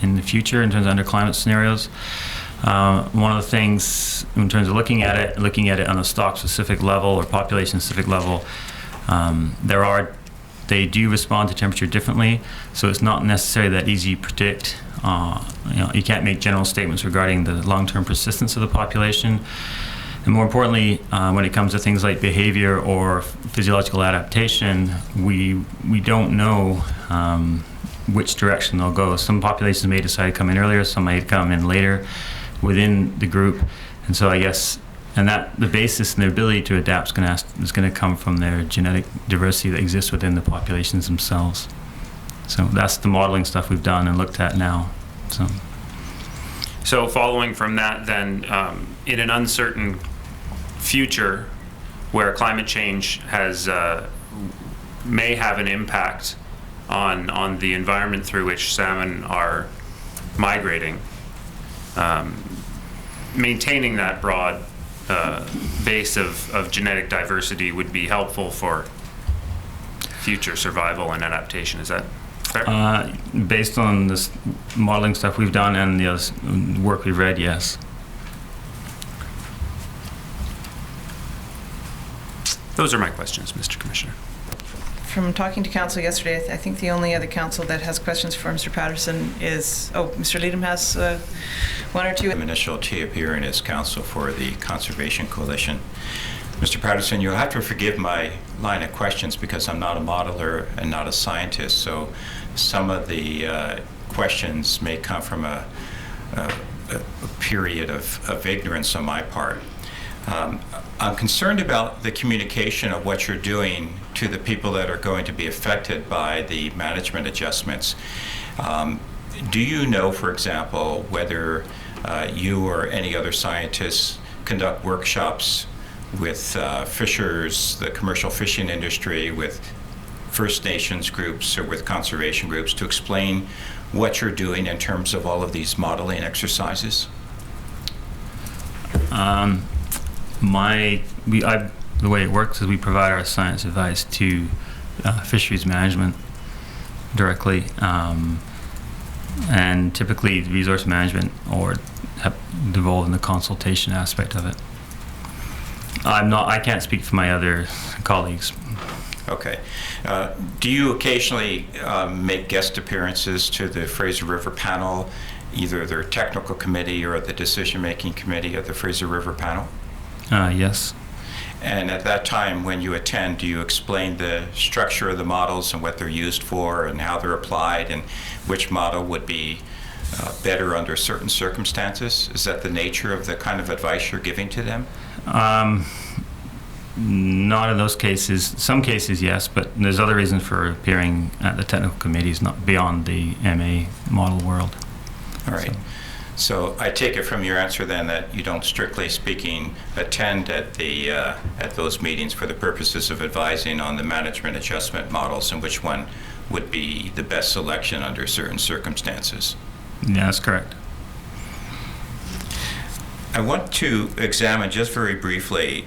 in the future in terms of under climate scenarios. One of the things in terms of looking at it on a stock specific level or population specific level, they do respond to temperature differently, so it's not necessarily that easy to predict. You can't make general statements regarding the long-term persistence of the population. And more importantly, when it comes to things like behavior or physiological adaptation, we don't know which direction they'll go. Some populations may decide to come in earlier, some may come in later within the group. And so I guess, the basis and their ability to adapt is going to come from their genetic diversity that exists within the populations themselves. So that's the modeling stuff we've done and looked at now. So following from that, then, in an uncertain future where climate change may have an impact on the environment through which salmon are migrating, maintaining that broad base of genetic diversity would be helpful for future survival and adaptation. Is that fair? Based on this modeling stuff we've done and the work we've read, yes. Those are my questions, Mr. Commissioner. From talking to council yesterday, I think the only other council that has questions for Mr. Patterson is, Mr. Leadham has one or two. I'm initial to appearing as counsel for the Conservation Coalition. Mr. Patterson, you'll have to forgive my line of questions because I'm not a modeler and not a scientist, so some of the questions may come from a period of ignorance on my part. I'm concerned about the communication of what you're doing to the people that are going to be affected by the management adjustments. Do you know, for example, whether you or any other scientists conduct workshops with fishers, the commercial fishing industry, with First Nations groups or with conservation groups to explain what you're doing in terms of all of these modeling exercises? The way it works is we provide our science advice to fisheries management directly, and typically resource management or have involved in the consultation aspect of it. I can't speak for my other colleagues. Okay. Do you occasionally make guest appearances to the Fraser River panel, either their technical committee or the decision-making committee of the Fraser River panel? Yes. And at that time, when you attend, do you explain the structure of the models and what they're used for and how they're applied and which model would be better under certain circumstances? Is that the nature of the kind of advice you're giving to them? Not in those cases. Some cases, yes, but there's other reasons for appearing at the technical committees, not beyond the MA model world. All right. So I take it from your answer then that you don't, strictly speaking, attend at those meetings for the purposes of advising on the management adjustment models and which one would be the best selection under certain circumstances. Yeah, that's correct. I want to examine just very briefly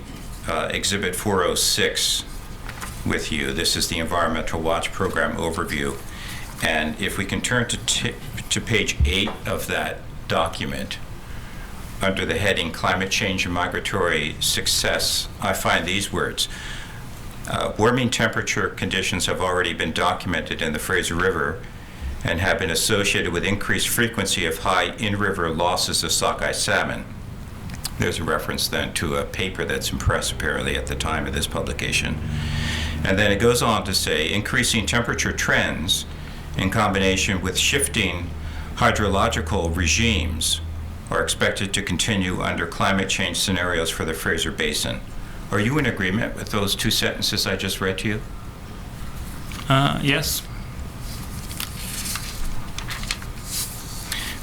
Exhibit 406 with you. This is the Environmental Watch Program overview. And if we can turn to page 8 of that document, under the heading Climate Change and Migratory Success, I find these words. Warming temperature conditions have already been documented in the Fraser River and have been associated with increased frequency of high in-river losses of sockeye salmon. There's a reference then to a paper that's in press apparently at the time of this publication. And then it goes on to say, increasing temperature trends in combination with shifting hydrological regimes are expected to continue under climate change scenarios for the Fraser Basin. Are you in agreement with those two sentences I just read to you? Yes.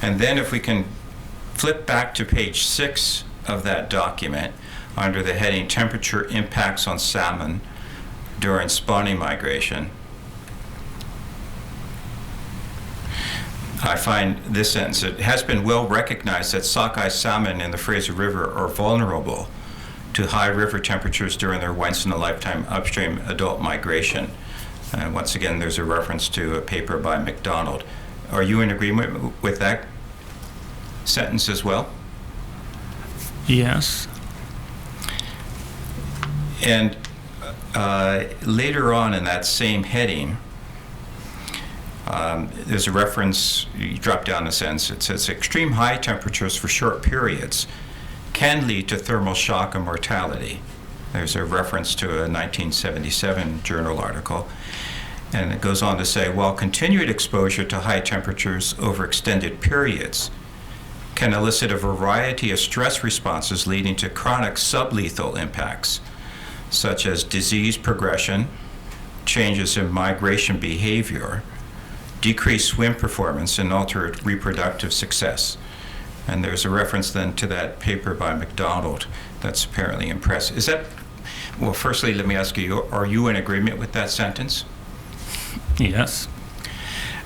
And then if we can flip back to page 6 of that document, under the heading Temperature Impacts on Salmon During Spawning Migration, I find this sentence: it has been well recognized that sockeye salmon in the Fraser River are vulnerable to high river temperatures during their once-in-a-lifetime upstream adult migration. And once again, there's a reference to a paper by McDonald. Are you in agreement with that sentence as well? Yes. And later on in that same heading, there's a reference, you drop down a sentence, it says extreme high temperatures for short periods can lead to thermal shock and mortality. There's a reference to a 1977 journal article. And it goes on to say, while continued exposure to high temperatures over extended periods can elicit a variety of stress responses leading to chronic sublethal impacts, such as disease progression, changes in migration behavior, decreased swim performance, and altered reproductive success. And there's a reference then to that paper by McDonald that's apparently in press. Is that, well, firstly, let me ask you, are you in agreement with that sentence? Yes.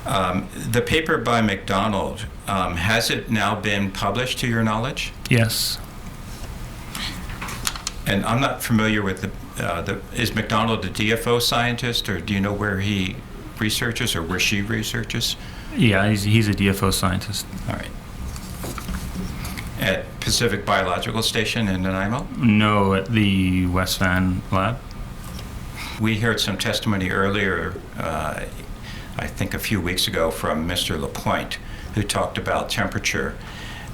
The paper by McDonald, has it now been published to your knowledge? Yes. And I'm not familiar with is McDonald a DFO scientist, or do you know where he researches or where she researches? Yeah, he's a DFO scientist. All right. At Pacific Biological Station in Nanaimo? No, at the West Van lab. We heard some testimony earlier, I think a few weeks ago, from Mr. Lapointe, who talked about temperature.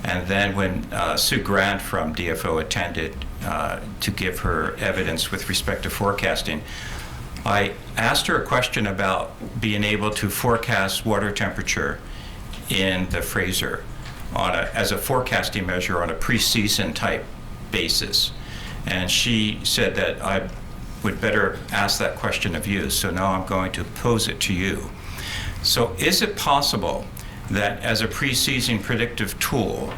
And then when Sue Grant from DFO attended to give her evidence with respect to forecasting, I asked her a question about being able to forecast water temperature in the Fraser as a forecasting measure on a pre-season type basis. And she said that I would better ask that question of you, so now I'm going to pose it to you. So is it possible that as a pre-season predictive tool,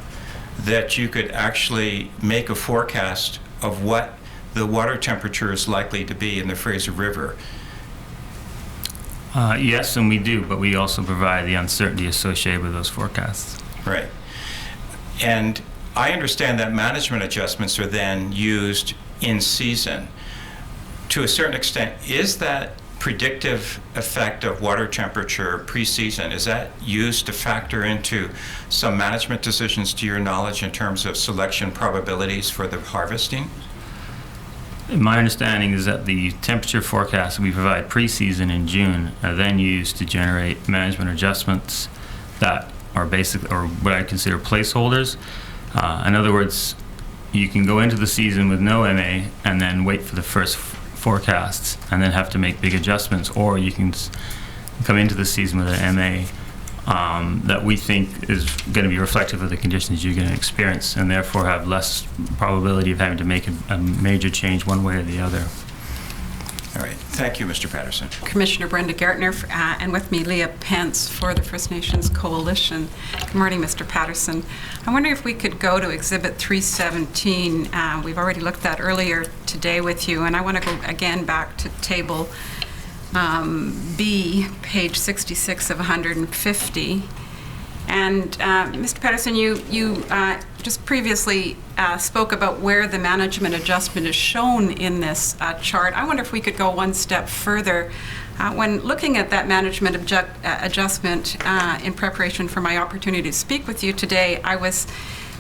that you could actually make a forecast of what the water temperature is likely to be in the Fraser River? Yes, and we do, but we also provide the uncertainty associated with those forecasts. Right. And I understand that management adjustments are then used in season. To a certain extent, is that predictive effect of water temperature pre-season, is that used to factor into some management decisions, to your knowledge, in terms of selection probabilities for the harvesting? My understanding is that the temperature forecasts we provide pre-season in June are then used to generate management adjustments that are basic, or what I consider placeholders. In other words, you can go into the season with no MA and then wait for the first forecasts and then have to make big adjustments, or you can come into the season with an MA that we think is going to be reflective of the conditions you're going to experience, and therefore have less probability of having to make a major change one way or the other. All right. Thank you, Mr. Patterson. Commissioner Brenda Gartner, and with me Leah Pence for the First Nations Coalition. Good morning, Mr. Patterson. I wonder if we could go to Exhibit 317. We've already looked at that earlier today with you, and I want to go again back to Table B, page 66 of 150. And Mr. Patterson, you just previously spoke about where the management adjustment is shown in this chart. I wonder if we could go one step further. When looking at that management adjustment in preparation for my opportunity to speak with you today, I was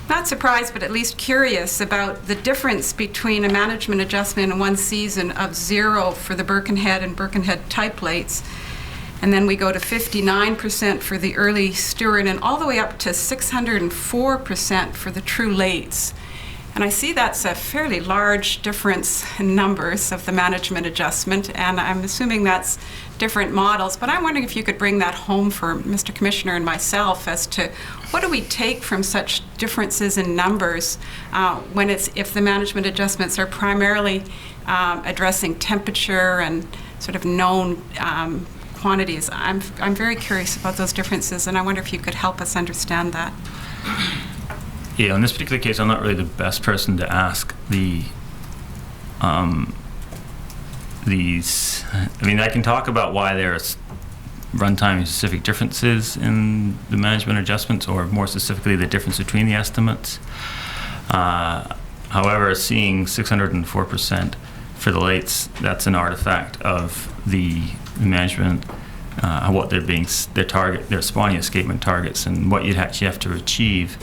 not surprised, but at least curious about the difference between a management adjustment in one season of 0 for the Birkenhead and Birkenhead type lates, and then we go to 59% for the early Stewart, and all the way up to 604% for the true lates. And I see that's a fairly large difference in numbers of the management adjustment, and I'm assuming that's different models, but I'm wondering if you could bring that home for Mr. Commissioner and myself as to what do we take from such differences in numbers if the management adjustments are primarily addressing temperature and sort of known quantities. I'm very curious about those differences, and I wonder if you could help us understand that. Yeah, in this particular case, I'm not really the best person to ask these. I mean, I can talk about why there's runtime specific differences in the management adjustments, or more specifically, the difference between the estimates. However, seeing 604% for the lates, that's an artifact of the management, what their target, their spawning escapement targets, and what you'd actually have to achieve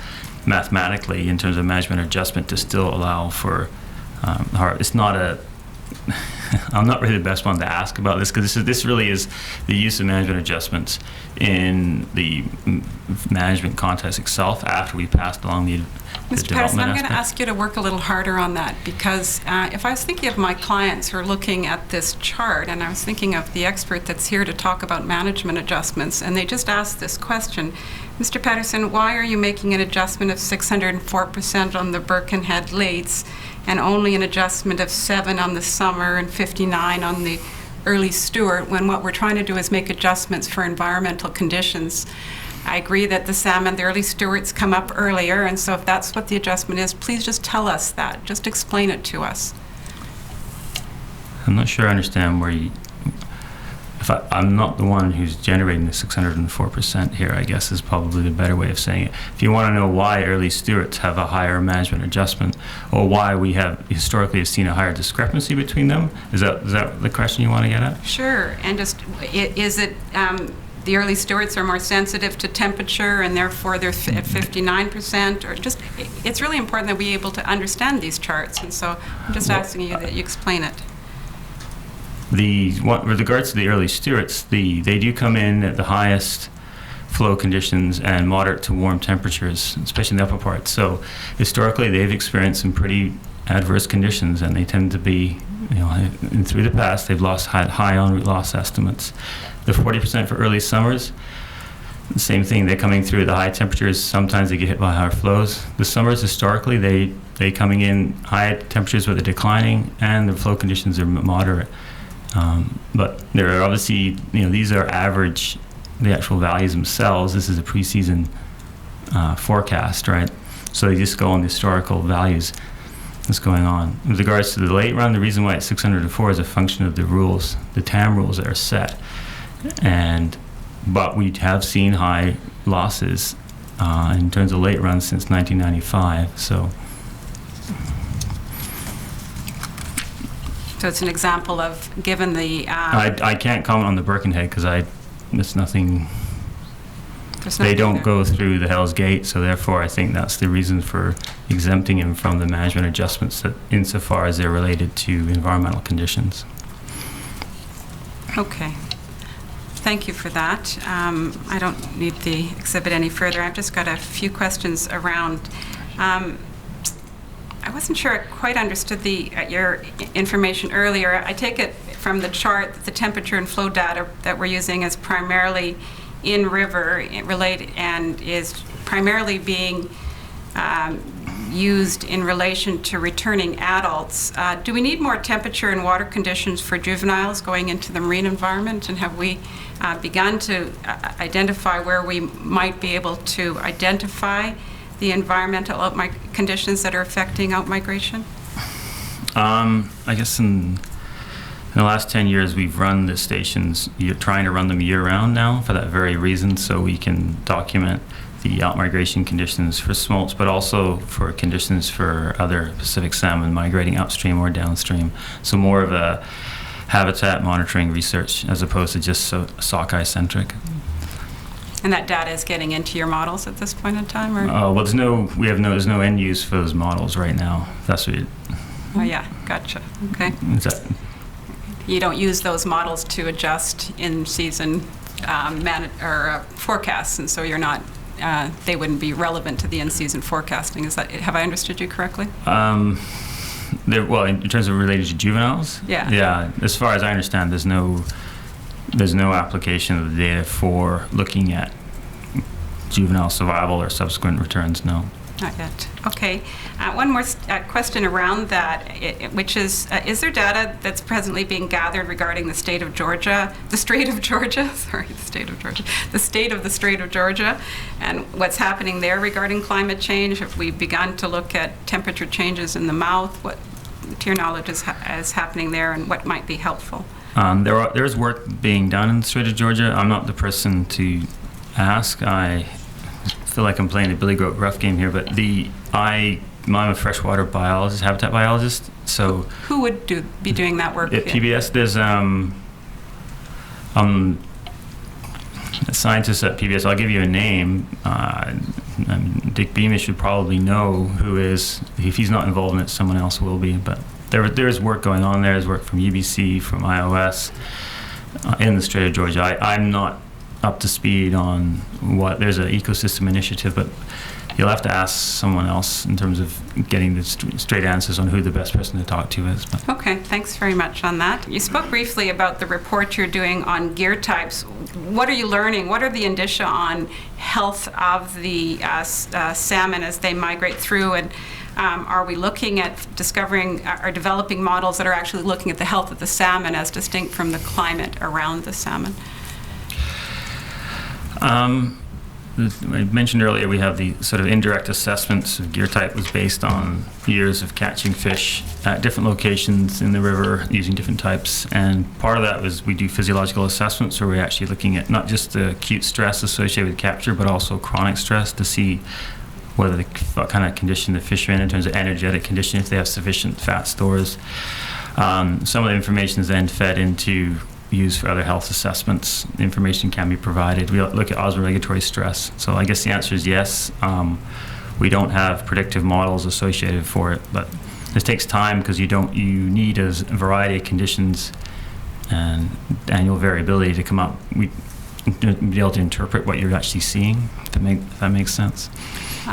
mathematically in terms of management adjustment to still allow for it's not a I'm not really the best one to ask about this, because this really is the use of management adjustments in the management context itself after we passed along the Mr. Patterson, I'm going to aspect. ask you to work a little harder on that, because if I was thinking of my clients who are looking at this chart, and I was thinking of the expert that's here to talk about management adjustments, and they just asked this question, Mr. Patterson, why are you making an adjustment of 604% on the Birkenhead lates and only an adjustment of 7 on the summer and 59 on the early Stewart, when what we're trying to do is make adjustments for environmental conditions? I agree that the salmon, the early Stewarts, come up earlier, and so if that's what the adjustment is, please just tell us that. Just explain it to us. I'm not sure I understand where I'm not the one who's generating the 604% here, I guess is probably the better way of saying it. If you want to know why early Stewarts have a higher management adjustment, or why we have historically seen a higher discrepancy between them, is that the question you want to get at? Sure, and just, is it the early Stewarts are more sensitive to temperature and therefore they're at 59%, or just, it's really important that we be able to understand these charts, and so I'm just asking you that you explain it. With regards to the early Stewarts, they do come in at the highest flow conditions and moderate to warm temperatures, especially in the upper parts. So historically, they've experienced some pretty adverse conditions, and they tend to be, and through the past, they've had high en route loss estimates. The 40% for early summers, the same thing. They're coming through the high temperatures. Sometimes they get hit by higher flows. The summers, historically, they coming in high temperatures where they're declining, and the flow conditions are moderate. But there are obviously, these are average, the actual values themselves. This is a preseason forecast, right? So they just go on the historical values that's going on. With regards to the late run, the reason why it's 604 is a function of the rules, the TAM rules that are set. But we have seen high losses in terms of late runs since 1995. So it's an example of, given the... I can't comment on the Birkenhead because there's nothing... They don't there. go through the Hell's Gate, so therefore I think that's the reason for exempting him from the management adjustments, that insofar as they're related to environmental conditions. Okay. Thank you for that. I don't need the exhibit any further. I've just got a few questions around. I wasn't sure I quite understood your information earlier. I take it from the chart that the temperature and flow data that we're using is primarily in river related and is primarily being used in relation to returning adults. Do we need more temperature and water conditions for juveniles going into the marine environment? And have we begun to identify where we might be able to identify the environmental conditions that are affecting outmigration? I guess in the last 10 years, we've run the stations, trying to run them year-round now for that very reason, so we can document the outmigration conditions for smolts, but also for conditions for other Pacific salmon migrating upstream or downstream. So more of a habitat monitoring research as opposed to just sockeye-centric. And that data is getting into your models at this point in time, or? Well, there's no end use for those models right now. That's what. Oh yeah, gotcha. Okay. You don't use those models to adjust in season forecasts, and so you're not. They wouldn't be relevant to the in-season forecasting. Have I understood you correctly? Well, in terms of related to juveniles. Yeah. Yeah. As far as I understand, there's no application of the data for looking at juvenile survival or subsequent returns. No. Not yet. Okay. One more question around that, which is there data that's presently being gathered regarding the state of Georgia, the Strait of Georgia, and what's happening there regarding climate change? Have we begun to look at temperature changes in the mouth? What, to your knowledge, is happening there, and what might be helpful? There's work being done in the Strait of Georgia. I'm not the person to ask. I feel like I'm playing a Billy Goat Gruff game here, but I'm a freshwater biologist, habitat biologist. So who would be doing that work? At PBS, there's a scientist at PBS. I'll give you a name. Dick Beamish should probably know who is. If he's not involved in it, someone else will be. But there's work going on there. There's work from UBC, from iOS, in the Strait of Georgia. I'm not up to speed on there's an ecosystem initiative, but you'll have to ask someone else in terms of getting the straight answers on who the best person to talk to is. But. Okay, thanks very much on that. You spoke briefly about the report you're doing on gear types. What are you learning? What are the indicia on health of the salmon as they migrate through? And are we looking at discovering or developing models that are actually looking at the health of the salmon as distinct from the climate around the salmon? I mentioned earlier we have the sort of indirect assessments of gear type was based on years of catching fish at different locations in the river using different types, and part of that was we do physiological assessments where we're actually looking at not just the acute stress associated with capture but also chronic stress to see what kind of condition the fish are in terms of energetic condition, if they have sufficient fat stores. Some of the information is then fed into used for other health assessments. Information can be provided. We look at osmoregulatory stress. So I guess the answer is yes. We don't have predictive models associated for it, but this takes time because you need a variety of conditions and annual variability to come up. We be able to interpret what you're actually seeing. If that makes sense.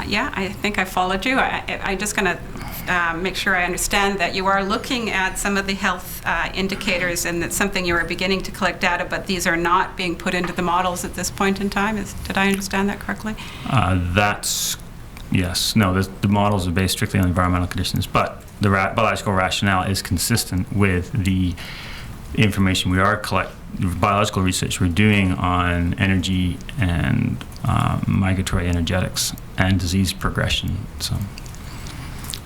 Yeah, I think I followed you. I'm just going to make sure I understand that you are looking at some of the health indicators, and that's something you are beginning to collect data, but these are not being put into the models at this point in time. Did I understand that correctly? Yes. No, the models are based strictly on environmental conditions, but the biological rationale is consistent with the information we are biological research we're doing on energy and migratory energetics. and disease progression. So,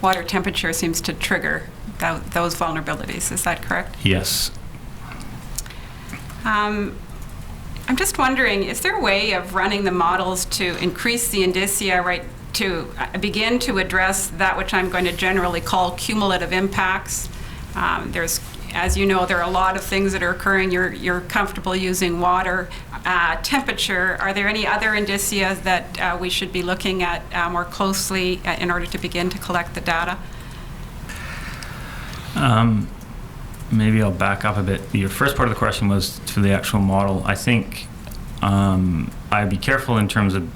Water temperature seems to trigger those vulnerabilities. Is that correct? yes. I'm just wondering, is there a way of running the models to increase the indicia, right, to begin to address that which I'm going to generally call cumulative impacts? There's, as you know, there are a lot of things that are occurring. You're comfortable using water, temperature. Are there any other indicia that we should be looking at more closely in order to begin to collect the data? Maybe I'll back up a bit. Your first part of the question was to the actual model. I think I'd be careful in terms of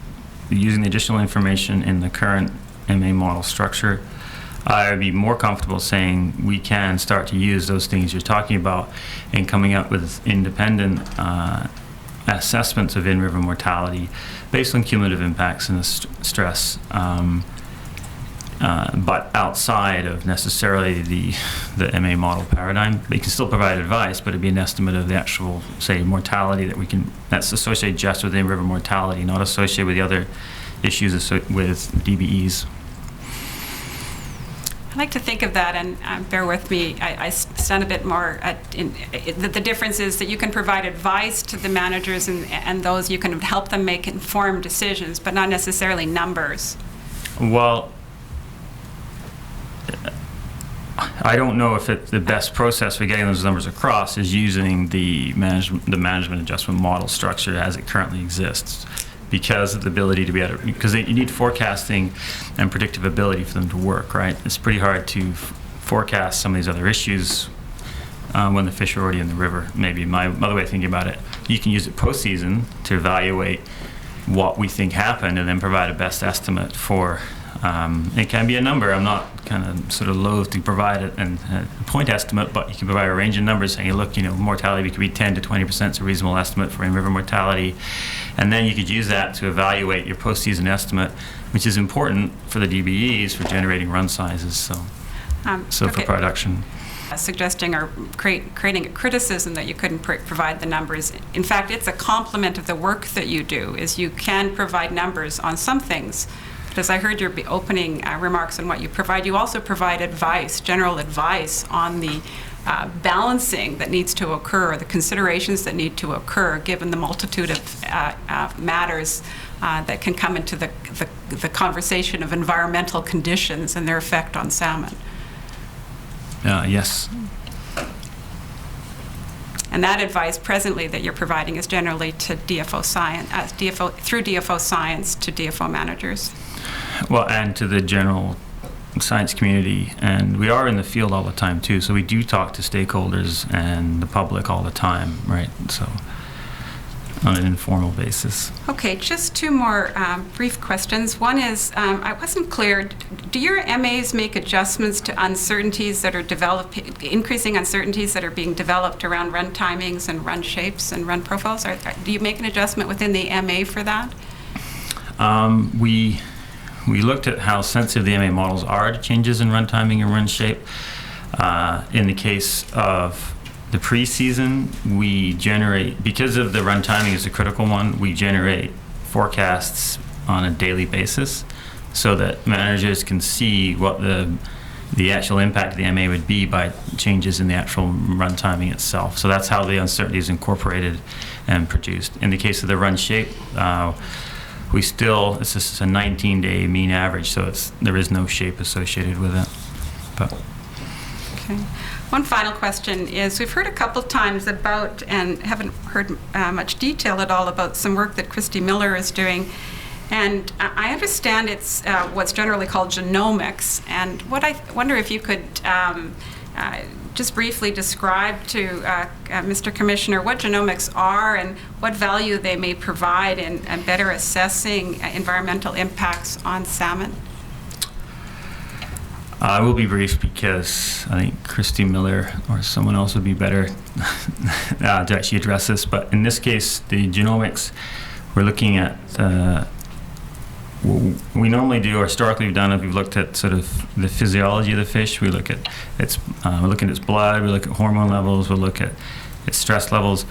using the additional information in the current MA model structure. I'd be more comfortable saying we can start to use those things you're talking about and coming up with independent assessments of in-river mortality based on cumulative impacts and the stress. But outside of necessarily the MA model paradigm. They can still provide advice, but it'd be an estimate of the actual, say, mortality that's associated just with in-river mortality, not associated with the other issues with DBEs. I like to think of that, and bear with me, I stand a bit more the difference is that you can provide advice to the managers and those you can help them make informed decisions, but not necessarily numbers. Well, I don't know if the best process for getting those numbers across is using the management adjustment model structure as it currently exists, because of the ability to be able to, because you need forecasting and predictive ability for them to work, right? It's pretty hard to forecast some of these other issues when the fish are already in the river. Maybe my other way of thinking about it, you can use it postseason to evaluate what we think happened and then provide a best estimate for. It can be a number. I'm not kind of sort of loath to provide a point estimate, but you can provide a range of numbers saying, look, mortality could be 10 to 20% is a reasonable estimate for in-river mortality. And then you could use that to evaluate your postseason estimate, which is important for the DBEs for generating run sizes. So for production. Suggesting or creating a criticism that you couldn't provide the numbers. In fact, it's a complement of the work that you do, is you can provide numbers on some things. As I heard your opening remarks on what you provide, you also provide advice, general advice on the balancing that needs to occur, the considerations that need to occur, given the multitude of matters that can come into the conversation of environmental conditions and their effect on salmon. Yes. And that advice presently that you're providing is generally to DFO science, through DFO science to DFO managers. Well, and to the general science community, and we are in the field all the time too, so we do talk to stakeholders and the public all the time, right? So on an informal basis. Okay, just two more brief questions. One is, I wasn't clear, do your MAs make adjustments to uncertainties that are increasing uncertainties that are being developed around run timings and run shapes and run profiles? Do you make an adjustment within the MA for that? We looked at how sensitive the MA models are to changes in run timing and run shape. In the case of the preseason, we generate, because of the run timing is a critical one, we generate forecasts on a daily basis so that managers can see what the actual impact of the MA would be by changes in the actual run timing itself. So that's how the uncertainty is incorporated and produced. In the case of the run shape, it's just a 19-day mean average, so there is no shape associated with it. Okay. One final question is, we've heard a couple times about, and haven't heard much detail at all about some work that Christy Miller is doing, and I understand it's what's generally called genomics, and what I wonder if you could just briefly describe to Mr. Commissioner what genomics are and what value they may provide in better assessing environmental impacts on salmon. I will be brief because I think Christy Miller or someone else would be better to actually address this. But in this case, the genomics, we're looking at, what we normally do, or historically we've done, is we've looked at sort of the physiology of the fish. We look at its blood, we look at hormone levels, we look at its stress levels.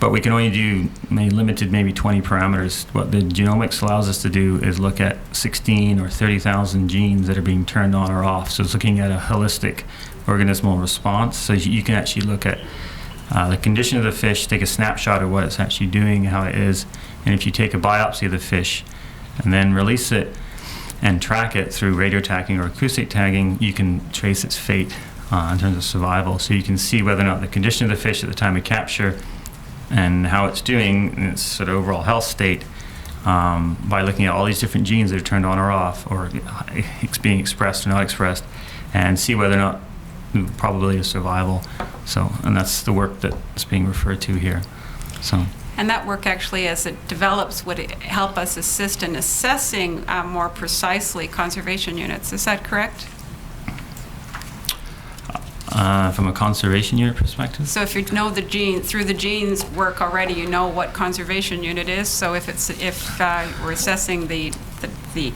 but we can only do maybe 20 parameters. What the genomics allows us to do is look at 16 or 30,000 genes that are being turned on or off. So it's looking at a holistic organismal response. So you can actually look at the condition of the fish, take a snapshot of what it's actually doing, how it is, and if you take a biopsy of the fish and then release it and track it through radio tagging or acoustic tagging, you can trace its fate in terms of survival. So you can see whether or not the condition of the fish at the time of capture and how it's doing in its sort of overall health state by looking at all these different genes that are turned on or off, or it's being expressed or not expressed, and see whether or not the probability of survival. So, and that's the work that's being referred to here. So. And that work actually, as it develops, would it help us assist in assessing more precisely conservation units. Is that correct? From a conservation unit perspective? So if you know the gene, through the genes work already, you know what conservation unit is. So if we're assessing the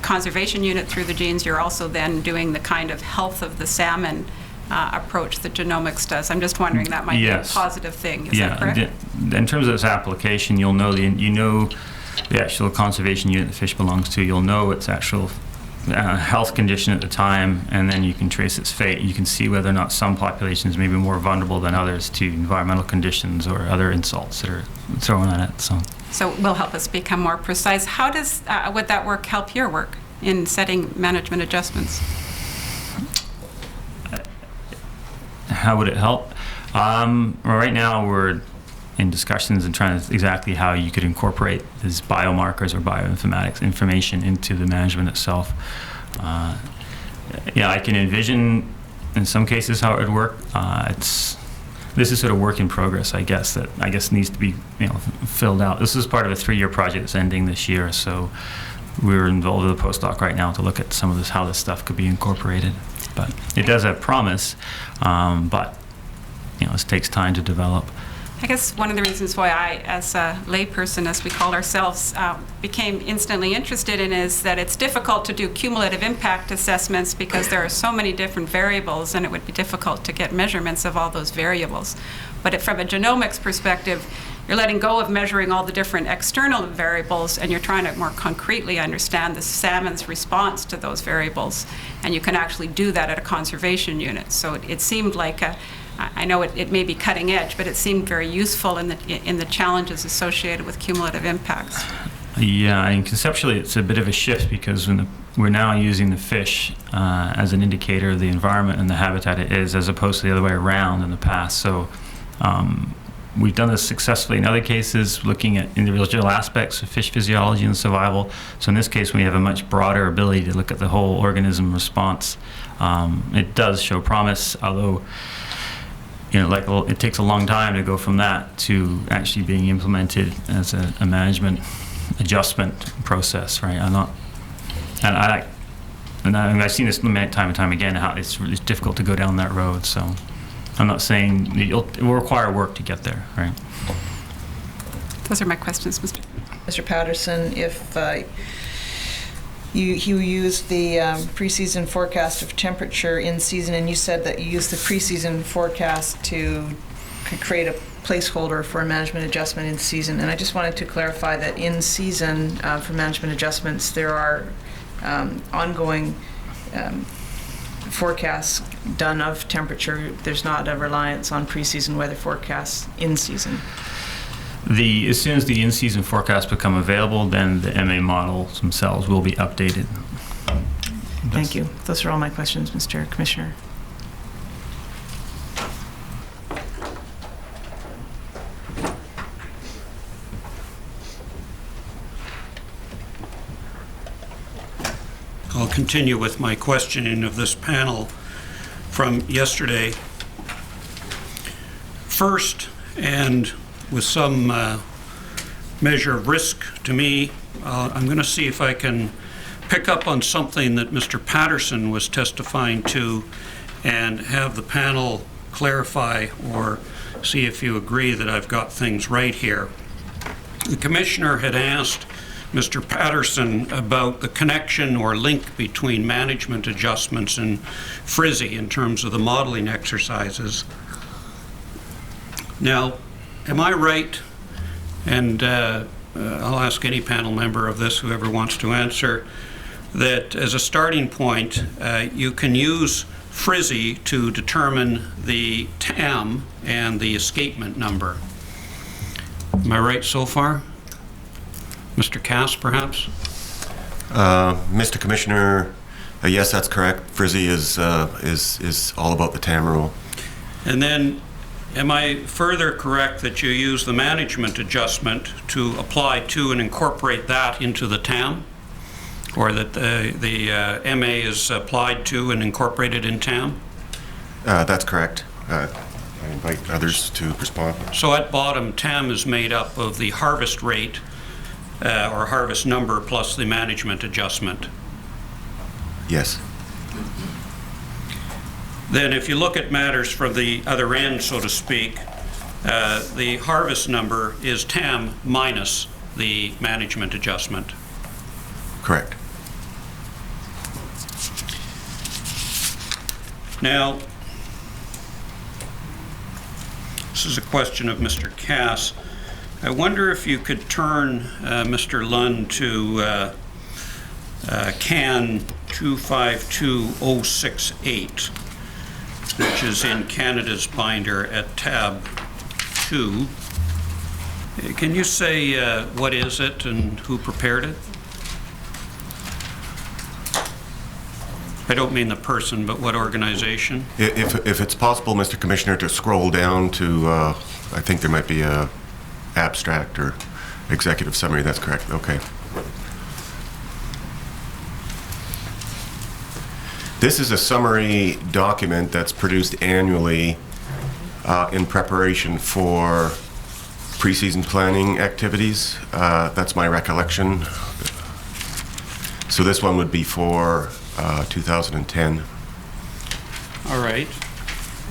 conservation unit through the genes, you're also then doing the kind of health of the salmon approach that genomics does. I'm just wondering, that might be a positive thing. Is that correct? In terms of its application, you'll know the actual conservation unit the fish belongs to. You'll know its actual health condition at the time, and then you can trace its fate. You can see whether or not some populations may be more vulnerable than others to environmental conditions or other insults that are thrown at it. So it will help us become more precise. How does would that work help your work in setting management adjustments? How would it help? Right now we're in discussions and trying to exactly how you could incorporate these biomarkers or bioinformatics information into the management itself. I can envision in some cases how it would work. This is sort of work in progress, I guess, that needs to be filled out. This is part of a 3-year project that's ending this year, so we're involved with a postdoc right now to look at some of this, how this stuff could be incorporated. But it does have promise, but this takes time to develop. I guess one of the reasons why I, as a layperson, as we call ourselves, became instantly interested in is that it's difficult to do cumulative impact assessments because there are so many different variables, and it would be difficult to get measurements of all those variables. But from a genomics perspective, you're letting go of measuring all the different external variables, and you're trying to more concretely understand the salmon's response to those variables, and you can actually do that at a conservation unit. So it seemed like I know it may be cutting edge, but it seemed very useful in the challenges associated with cumulative impacts. Yeah, and conceptually it's a bit of a shift because we're now using the fish as an indicator of the environment and the habitat it is, as opposed to the other way around in the past. So we've done this successfully in other cases, looking at individual aspects of fish physiology and survival. So in this case, we have a much broader ability to look at the whole organism response. It does show promise, although it takes a long time to go from that to actually being implemented as a management adjustment process, right? I've seen this time and time again, how it's difficult to go down that road. So I'm not saying it will require work to get there, right? Those are my questions, Mr. Patterson. If you used the preseason forecast of temperature in season, and you said that you used the preseason forecast to create a placeholder for a management adjustment in season. And I just wanted to clarify that in season for management adjustments, there are ongoing forecasts done of temperature. There's not a reliance on preseason weather forecasts in season. As soon as the in-season forecasts become available, then the MA models themselves will be updated. Thank you. Those are all my questions, Mr. Commissioner. I'll continue with my questioning of this panel from yesterday. First, and with some measure of risk to me, I'm going to see if I can pick up on something that Mr. Patterson was testifying to and have the panel clarify or see if you agree that I've got things right here. The Commissioner had asked Mr. Patterson about the connection or link between management adjustments and FRSSI in terms of the modeling exercises. Now, am I right and I'll ask any panel member of this, whoever wants to answer, that as a starting point, you can use FRSSI to determine the TAM and the escapement number. Am I right so far? Mr. Cass, perhaps? Mr. Commissioner, yes, that's correct. FRSSI is all about the TAM rule. And then, am I further correct that you use the management adjustment to apply to and incorporate that into the TAM? Or that the MA is applied to and incorporated in TAM? That's correct. I invite others to respond. So at bottom, TAM is made up of the harvest rate or harvest number plus the management adjustment. Yes. Then if you look at matters from the other end, so to speak, the harvest number is TAM minus the management adjustment. Correct. Now, this is a question of Mr. Cass. I wonder if you could turn Mr. Lund to CAN 252068, which is in Canada's binder at tab 2. Can you say what is it and who prepared it? I don't mean the person, but what organization? If it's possible, Mr. Commissioner, to scroll down to, I think there might be a abstract or executive summary. That's correct. Okay. This is a summary document that's produced annually in preparation for pre-season planning activities. That's my recollection. So this one would be for 2010. All right.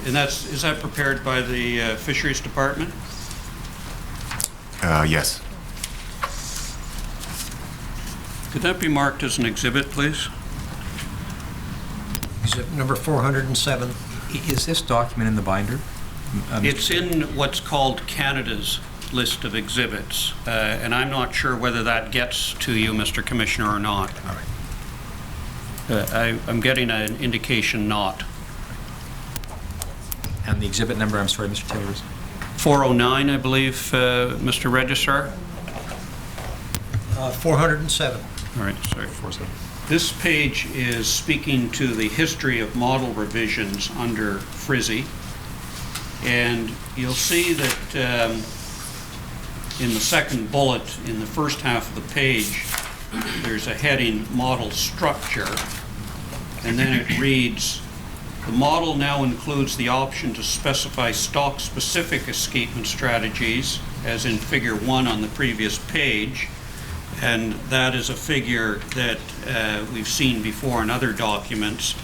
And is that prepared by the Fisheries Department? Yes. Could that be marked as an exhibit, please? Exhibit number 407. Is this document in the binder? It's in what's called Canada's list of exhibits, and I'm not sure whether that gets to you, Mr. Commissioner, or not. All right. I'm getting an indication not. And the exhibit number, I'm sorry, Mr. Taylor, is? 409, I believe, Mr. Registrar? 407. All right, sorry. 47. This page is speaking to the history of model revisions under FRSSI. And you'll see that in the second bullet, in the first half of the page, there's a heading, Model Structure. And then it reads, the model now includes the option to specify stock-specific escapement strategies, as in Figure 1 on the previous page. And that is a figure that we've seen before in other documents.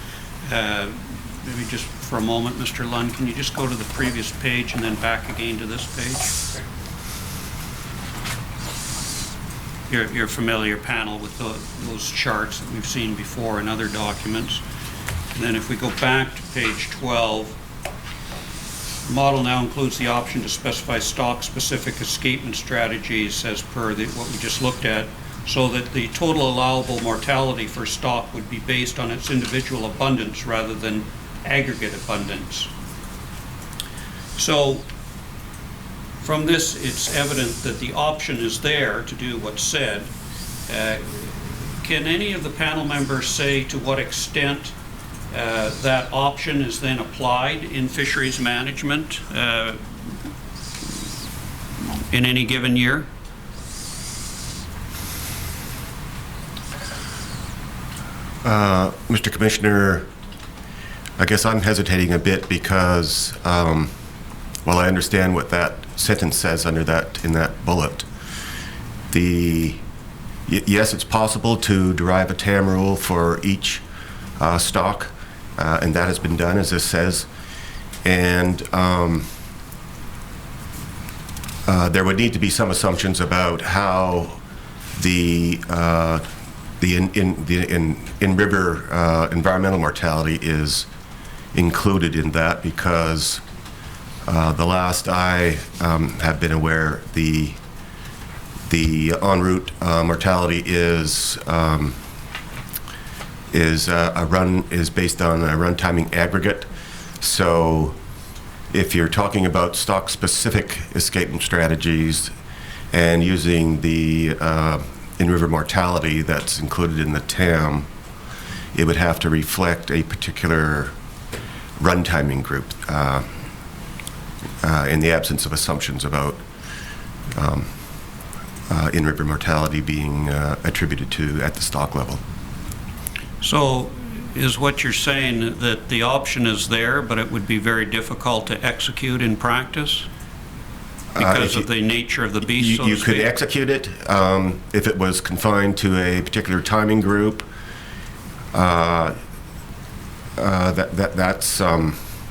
Maybe just for a moment, Mr. Lund, can you just go to the previous page and then back again to this page? You're familiar, panel, with those charts that we've seen before in other documents. And then if we go back to page 12, the model now includes the option to specify stock-specific escapement strategies as per what we just looked at, so that the total allowable mortality for stock would be based on its individual abundance rather than aggregate abundance. So from this, it's evident that the option is there to do what's said. Can any of the panel members say to what extent that option is then applied in fisheries management in any given year? Mr. Commissioner, I guess I'm hesitating a bit because while I understand what that sentence says under that, in that bullet, yes, it's possible to derive a TAM rule for each stock, and that has been done, as this says. And there would need to be some assumptions about how the in-river environmental mortality is included in that, because the last I have been aware, the The en route mortality is based on a run timing aggregate. So if you're talking about stock-specific escapement strategies and using the in-river mortality that's included in the TAM, it would have to reflect a particular run timing group in the absence of assumptions about in-river mortality being attributed to at the stock level. So is what you're saying that the option is there, but it would be very difficult to execute in practice because of the nature of the beast, so to You could speak? execute it if it was confined to a particular timing group.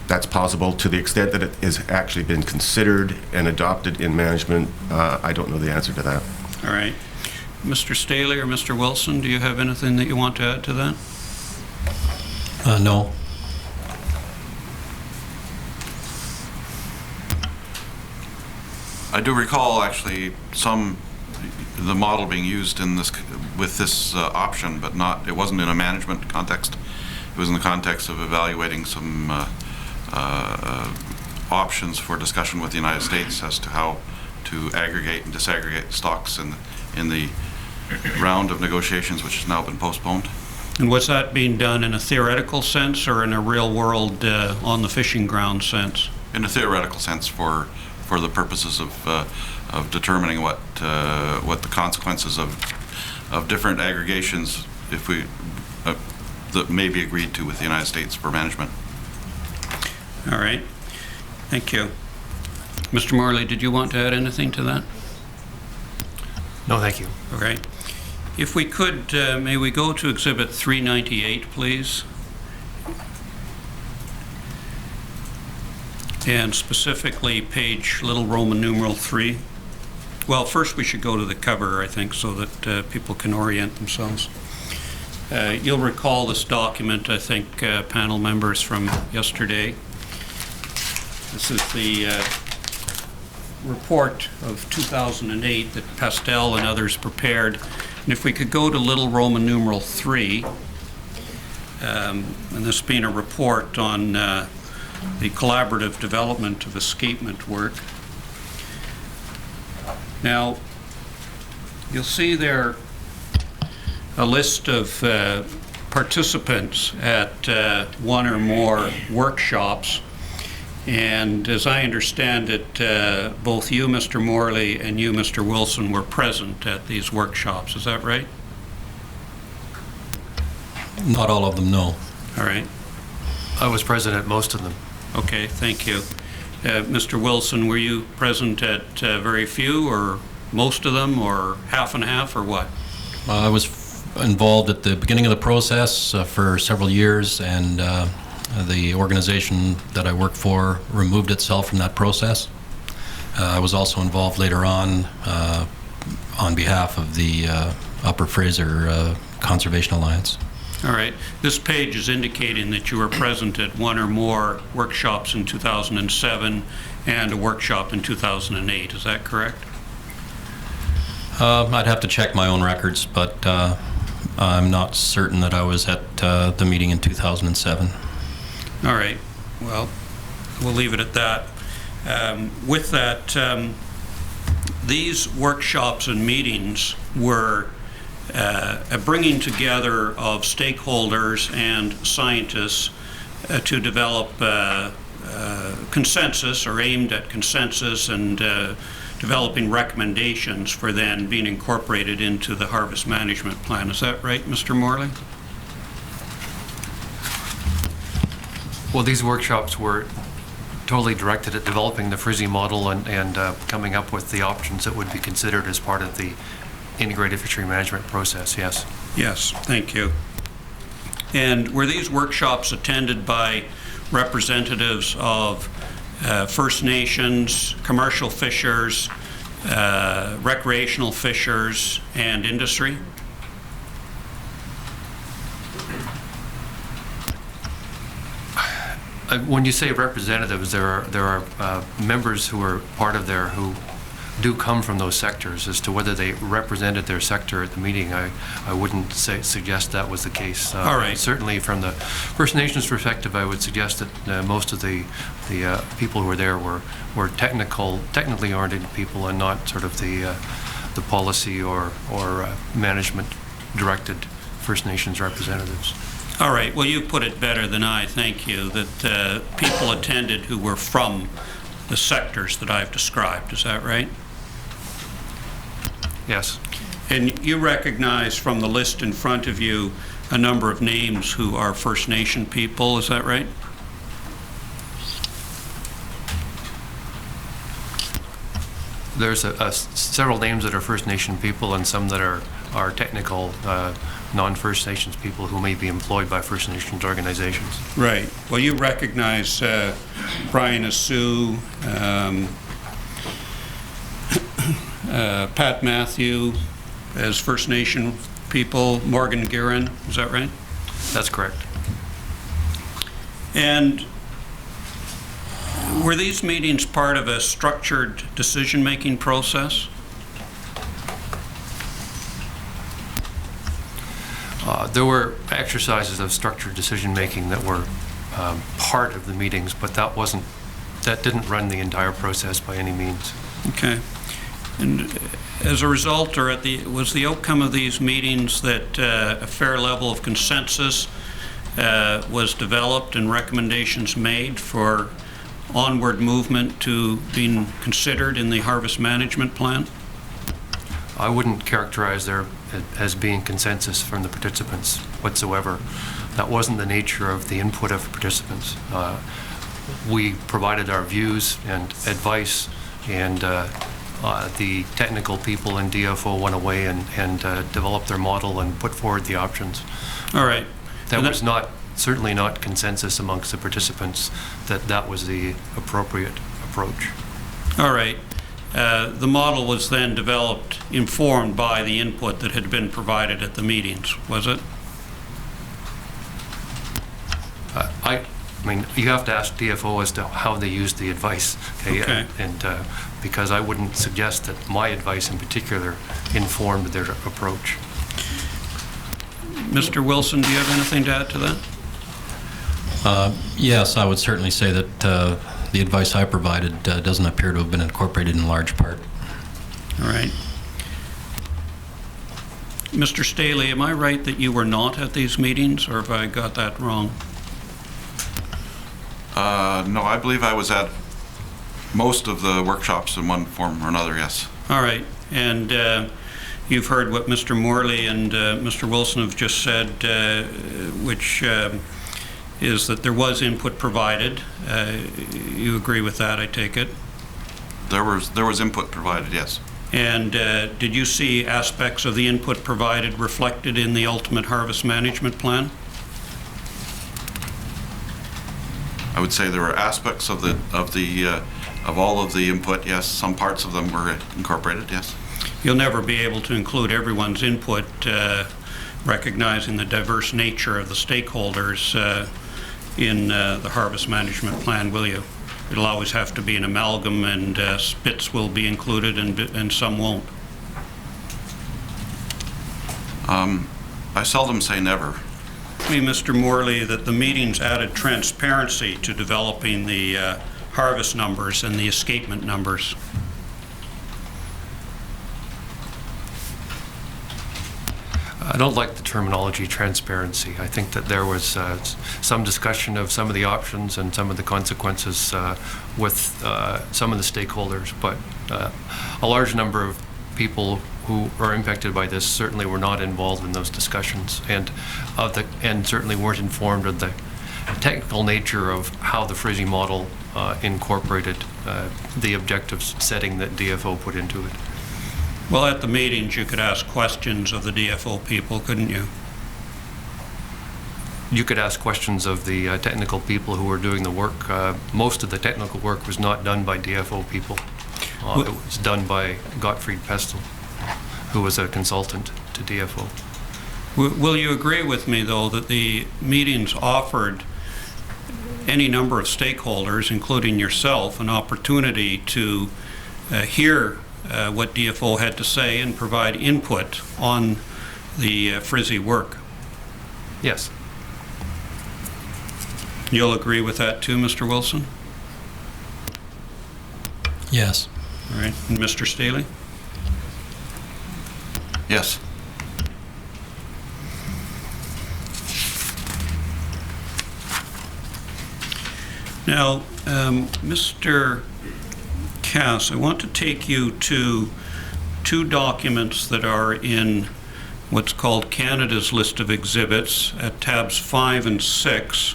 That's possible to the extent that it has actually been considered and adopted in management. I don't know the answer to that. All right. Mr. Staley or Mr. Wilson, do you have anything that you want to add to that? No. I do recall actually the model being used in this with this option, but it wasn't in a management context. It was in the context of evaluating some options for discussion with the United States as to how to aggregate and disaggregate stocks in the round of negotiations, which has now been postponed. And was that being done in a theoretical sense or in a real-world, on the fishing ground sense? In a theoretical sense, for the purposes of determining what the consequences of different aggregations, if we that may be agreed to with the United States for management. All right. Thank you. Mr. Morley, did you want to add anything to that? No, thank you. All right. If we could, may we go to Exhibit 398, please? And specifically page little Roman numeral 3. Well, first we should go to the cover, I think, so that people can orient themselves. You'll recall this document, I think, panel members, from yesterday. This is the report of 2008 that Pastel and others prepared. And if we could go to little Roman numeral 3, and this being a report on the collaborative development of escapement work. Now, you'll see there a list of participants at one or more workshops. And as I understand it, both you, Mr. Morley, and you, Mr. Wilson, were present at these workshops. Is that right? Not all of them, no. All right. I was present at most of them. Okay, thank you. Mr. Wilson, were you present at very few, or most of them, or half and half, or what? I was involved at the beginning of the process for several years, and the organization that I work for removed itself from that process. I was also involved later on behalf of the Upper Fraser Conservation Alliance. All right. This page is indicating that you were present at one or more workshops in 2007 and a workshop in 2008. Is that correct? I'd have to check my own records, but I'm not certain that I was at the meeting in 2007. All right. Well, we'll leave it at that. With that, these workshops and meetings were a bringing together of stakeholders and scientists to develop consensus, or aimed at consensus, and developing recommendations for then being incorporated into the harvest management plan. Is that right, Mr. Morley? Well, these workshops were totally directed at developing the FRSSI model and coming up with the options that would be considered as part of the integrated fishery management process, yes. Yes, thank you. And were these workshops attended by representatives of First Nations, commercial fishers, recreational fishers, and industry? When you say representatives, there are members who are part of there who do come from those sectors. As to whether they represented their sector at the meeting, I wouldn't suggest that was the case. All right. Certainly from the First Nations perspective, I would suggest that most of the people who were there were technically oriented people, and not sort of the policy or management directed First Nations representatives. All right. Well, you put it better than I, thank you, that people attended who were from the sectors that I've described. Is that right? Yes. And you recognize from the list in front of you a number of names who are First Nation people. Is that right? There's several names that are First Nation people, and some that are technical non-First Nations people who may be employed by First Nations organizations. Right. Well, you recognize Brian Asu, Pat Matthew as First Nation people, Morgan Guerin, is that right? That's correct. And were these meetings part of a structured decision-making process? There were exercises of structured decision-making that were part of the meetings, but that didn't run the entire process by any means. Okay. And as a result, or was the outcome of these meetings that a fair level of consensus was developed and recommendations made for onward movement to being considered in the harvest management plan? I wouldn't characterize there as being consensus from the participants whatsoever. That wasn't the nature of the input of participants. We provided our views and advice, and the technical people in DFO went away and developed their model and put forward the options. All right. That was certainly not consensus amongst the participants that was the appropriate approach. All right. The model was then developed, informed by the input that had been provided at the meetings, was it? I mean, you have to ask DFO as to how they used the advice, okay? And because I wouldn't suggest that my advice in particular informed their approach. Mr. Wilson, do you have anything to add to that? Yes, I would certainly say that the advice I provided doesn't appear to have been incorporated in large part. All right. Mr. Staley, am I right that you were not at these meetings, or have I got that wrong? No, I believe I was at most of the workshops in one form or another, yes. All right. And you've heard what Mr. Morley and Mr. Wilson have just said, which is that there was input provided. You agree with that, I take it? There was input provided, yes. And did you see aspects of the input provided reflected in the ultimate harvest management plan? I would say there were aspects of all of the input, yes. Some parts of them were incorporated, yes. You'll never be able to include everyone's input, recognizing the diverse nature of the stakeholders in the harvest management plan, will you? It'll always have to be an amalgam, and spits will be included and some won't. I seldom say never. Mr. Morley, that the meetings added transparency to developing the harvest numbers and the escapement numbers. I don't like the terminology transparency. I think that there was some discussion of some of the options and some of the consequences with some of the stakeholders, but a large number of people who are impacted by this certainly were not involved in those discussions, and certainly weren't informed of the technical nature of how the FRSSI model incorporated the objective setting that DFO put into it. Well, at the meetings, you could ask questions of the DFO people, couldn't you? You could ask questions of the technical people who were doing the work. Most of the technical work was not done by DFO people. It was done by Gottfried Pestel, who was a consultant to DFO. Will you agree with me, though, that the meetings offered any number of stakeholders, including yourself, an opportunity to hear what DFO had to say and provide input on the FRSSI work. Yes. You'll agree with that too, Mr. Wilson? Yes. All right. And Mr. Staley? Yes. Now, Mr. Cass, I want to take you to two documents that are in what's called Canada's list of exhibits at tabs 5 and 6.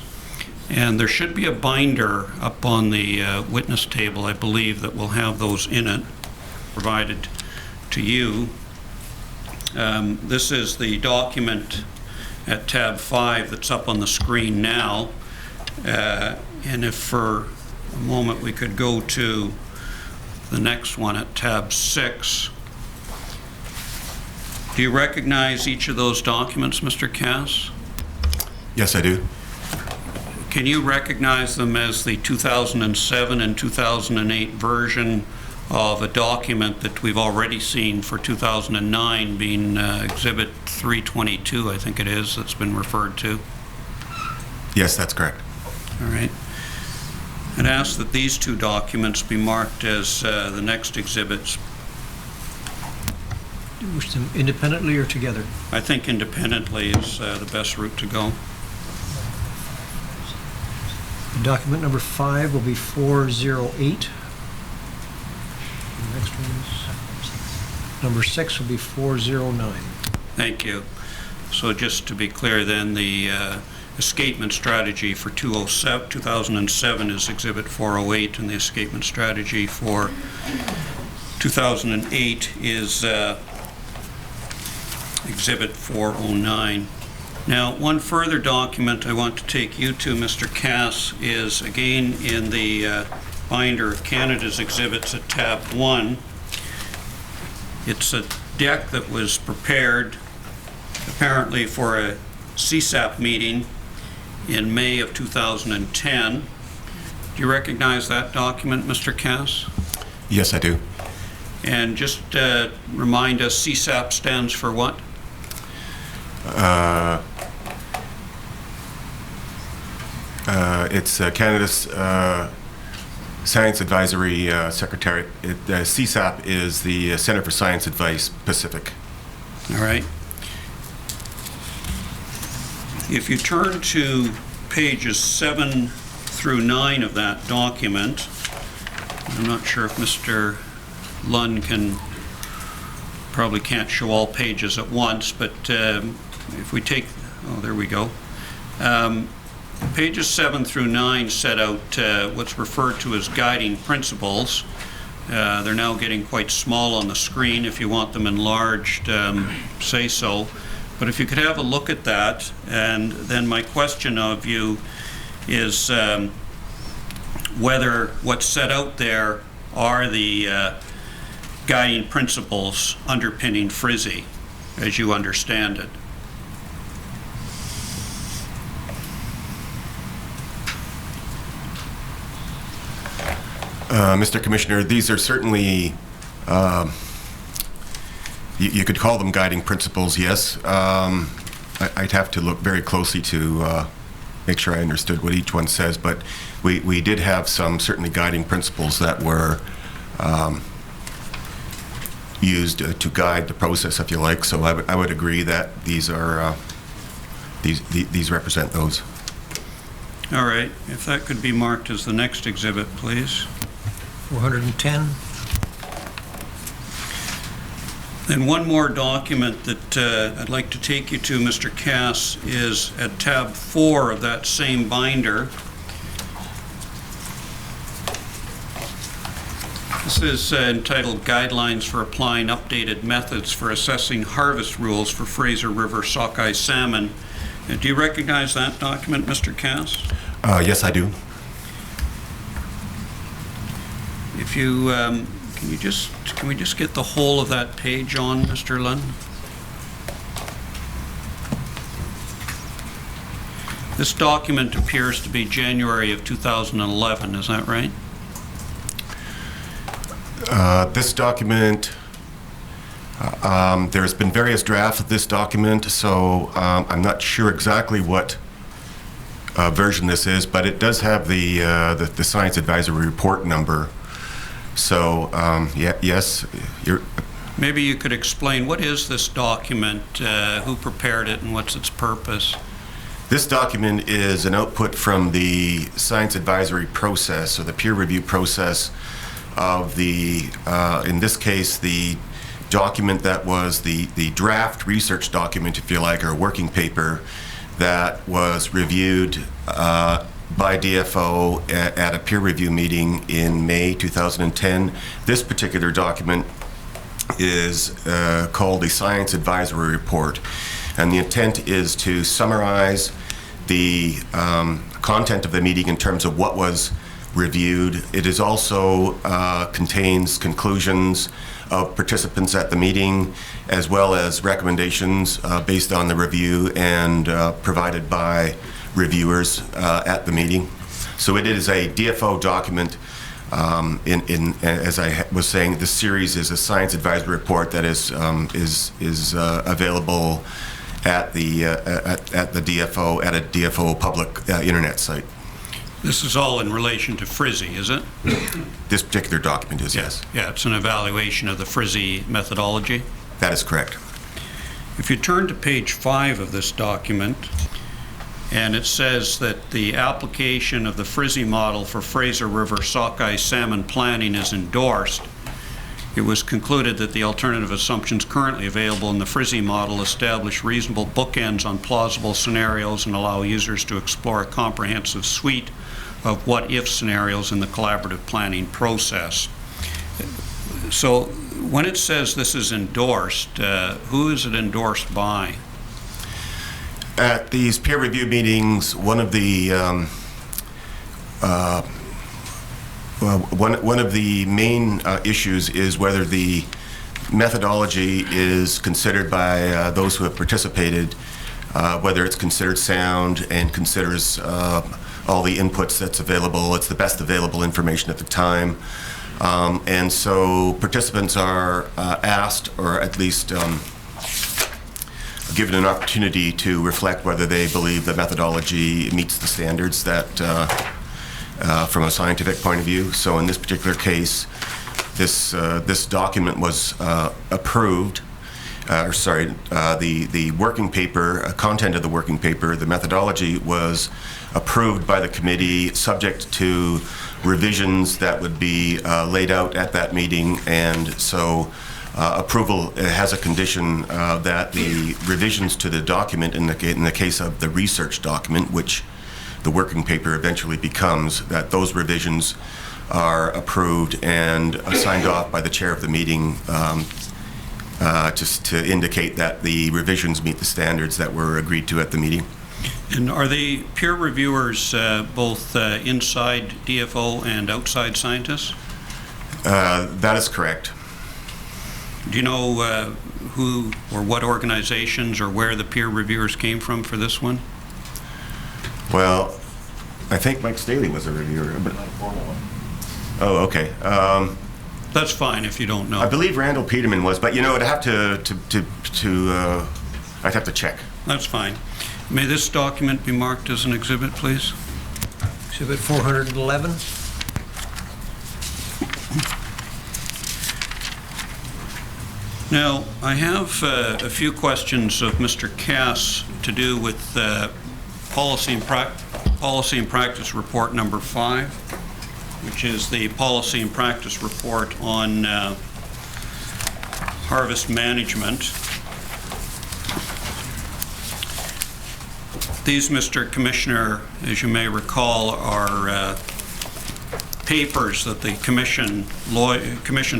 And there should be a binder up on the witness table, I believe, that will have those in it, provided to you. This is the document at tab 5 that's up on the screen now. And if for a moment we could go to the next one at tab 6. Do you recognize each of those documents, Mr. Cass? Yes, I do. Can you recognize them as the 2007 and 2008 version of a document that we've already seen for 2009 being Exhibit 322, I think it is, that's been referred to? Yes, that's correct. All right. I'd ask that these two documents be marked as the next exhibits. Do you wish them independently or together? I think independently is the best route to go. Document number 5 will be 408. The next one is number 6 will be 409. Thank you. So just to be clear then, the escapement strategy for 2007 is Exhibit 408, and the escapement strategy for 2008 is Exhibit 409. Now, one further document I want to take you to, Mr. Cass, is again in the binder of Canada's exhibits at tab 1. It's a deck that was prepared apparently for a CSAP meeting in May of 2010. Do you recognize that document, Mr. Cass? Yes, I do. And just remind us, CSAP stands for what? It's Canada's Science Advisory Secretariat. CSAP is the Center for Science Advice Pacific. All right. If you turn to pages 7 through 9 of that document, I'm not sure if Mr. Lund probably can't show all pages at once, but if we take, oh, there we go. Pages 7 through 9 set out what's referred to as guiding principles. They're now getting quite small on the screen. If you want them enlarged, say so. But if you could have a look at that, and then my question of you is whether what's set out there are the guiding principles underpinning FRSSI as you understand it. Mr. Commissioner, these are certainly, you could call them guiding principles, yes. I'd have to look very closely to make sure I understood what each one says, but we did have some certainly guiding principles that were used to guide the process, if you like. So I would agree that these are these represent those. All right. If that could be marked as the next exhibit, please. 410. Then one more document that I'd like to take you to, Mr. Cass, is at tab 4 of that same binder. This is entitled Guidelines for Applying Updated Methods for Assessing Harvest Rules for Fraser River Sockeye Salmon. Do you recognize that document, Mr. Cass? Yes, I do. If you can we just get the whole of that page on, Mr. Lund? This document appears to be January of 2011. Is that right? This document, there's been various drafts of this document, so I'm not sure exactly what version this is, but it does have the Science Advisory Report number. So, yes, Maybe you could explain, what is this document, who prepared it, and what's its purpose? This document is an output from the science advisory process, or the peer review process of the, in this case, the document that was the draft research document, if you like, or working paper that was reviewed by DFO at a peer review meeting in May 2010. This particular document is called the Science Advisory Report, and the intent is to summarize the content of the meeting in terms of what was reviewed. It is also contains conclusions of participants at the meeting, as well as recommendations based on the review and provided by reviewers at the meeting. So it is a DFO document. As I was saying, the series is a science advisory report that is available at the DFO, at a DFO public internet site. This is all in relation to FRSSI, is it? This particular document is, yes. Yeah, it's an evaluation of the FRSSI methodology. That is correct. If you turn to page 5 of this document, and it says that the application of the FRSSI model for Fraser River Sockeye salmon planning is endorsed. It was concluded that the alternative assumptions currently available in the FRSSI model establish reasonable bookends on plausible scenarios and allow users to explore a comprehensive suite of what-if scenarios in the collaborative planning process. So when it says this is endorsed, who is it endorsed by? At these peer review meetings, one of the main issues is whether the methodology is considered by those who have participated, whether it's considered sound and considers all the inputs that's available. It's the best available information at the time. And so participants are asked, or at least given an opportunity to reflect whether they believe the methodology meets the standards that from a scientific point of view. So in this particular case, this document was approved, the working paper, content of the working paper, the methodology was approved by the committee subject to revisions that would be laid out at that meeting, and so approval has a condition that the revisions to the document, in the case of the research document, which the working paper eventually becomes, that those revisions are approved and signed off by the chair of the meeting, just to indicate that the revisions meet the standards that were agreed to at the meeting. And are the peer reviewers both inside DFO and outside scientists? That is correct. Do you know who or what organizations or where the peer reviewers came from for this one? Well, I think Mike Staley was a reviewer. But oh, okay. That's fine if you don't know. I believe Randall Peterman was, but you know, I'd have I'd have to check. That's fine. May this document be marked as an exhibit, please? Exhibit 411. Now, I have a few questions of Mr. Cass to do with Policy and Practice Report number 5, which is the Policy and Practice Report on harvest management. These, Mr. Commissioner, as you may recall, are papers that the commission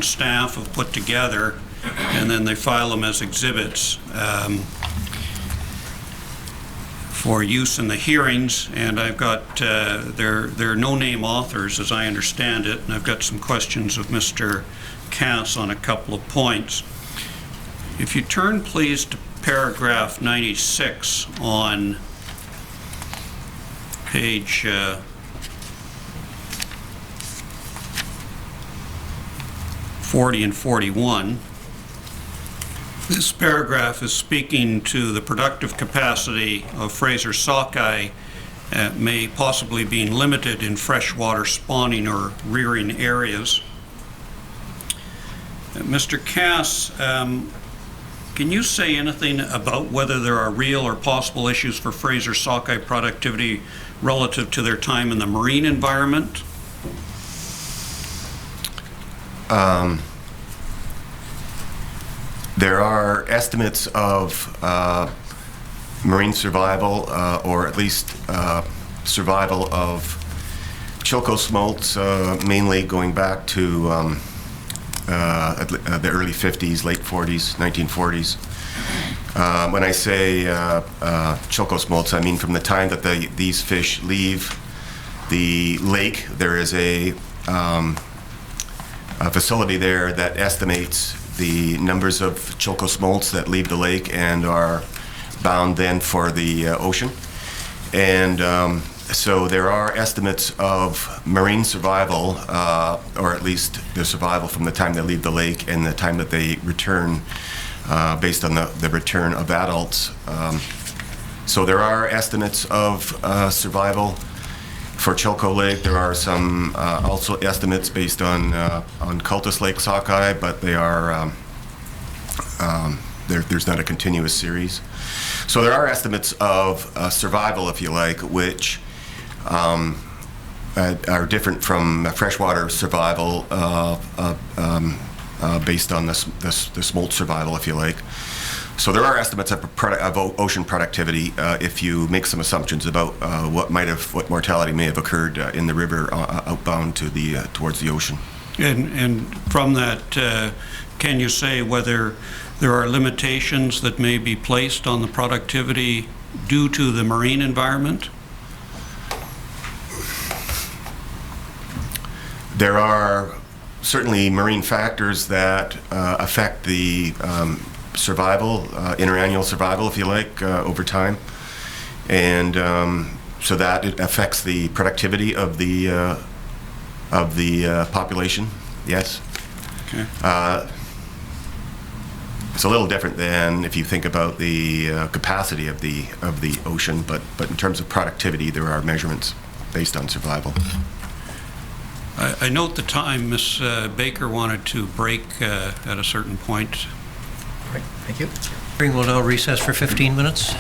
staff have put together, and then they file them as exhibits for use in the hearings. And I've got, there are no-name authors, as I understand it, and I've got some questions of Mr. Cass on a couple of points. If you turn, please, to paragraph 96 on page 4 40 and 41. This paragraph is speaking to the productive capacity of Fraser Sockeye may possibly be limited in freshwater spawning or rearing areas. Mr. Cass, can you say anything about whether there are real or possible issues for Fraser Sockeye productivity relative to their time in the marine environment? There are estimates of marine survival, or at least survival of choco smolts, mainly going back to the early 50s, late 40s, 1940s. When I say choco smolts, I mean from the time that these fish leave the lake. There is a facility there that estimates the numbers of choco smolts that leave the lake and are bound then for the ocean. And so there are estimates of marine survival, or at least the survival from the time they leave the lake and the time that they return, based on the return of adults. So there are estimates of survival for Chilko Lake. There are some also estimates based on Cultus Lake sockeye, but they are there's not a continuous series. So there are estimates of survival, if you like, which are different from freshwater survival based on the smolt survival, if you like. So there are estimates of ocean productivity if you make some assumptions about what mortality may have occurred in the river outbound to towards the ocean. And from that, can you say whether there are limitations that may be placed on the productivity due to the marine environment? There are certainly marine factors that affect the survival, interannual survival, if you like, over time, and so that it affects the productivity of the population. Yes. Okay. It's a little different than if you think about the capacity of the ocean, but in terms of productivity, there are measurements based on survival. I note the time. Ms. Baker wanted to break at a certain point. Right, thank you. Hearing will now recess for 15 minutes.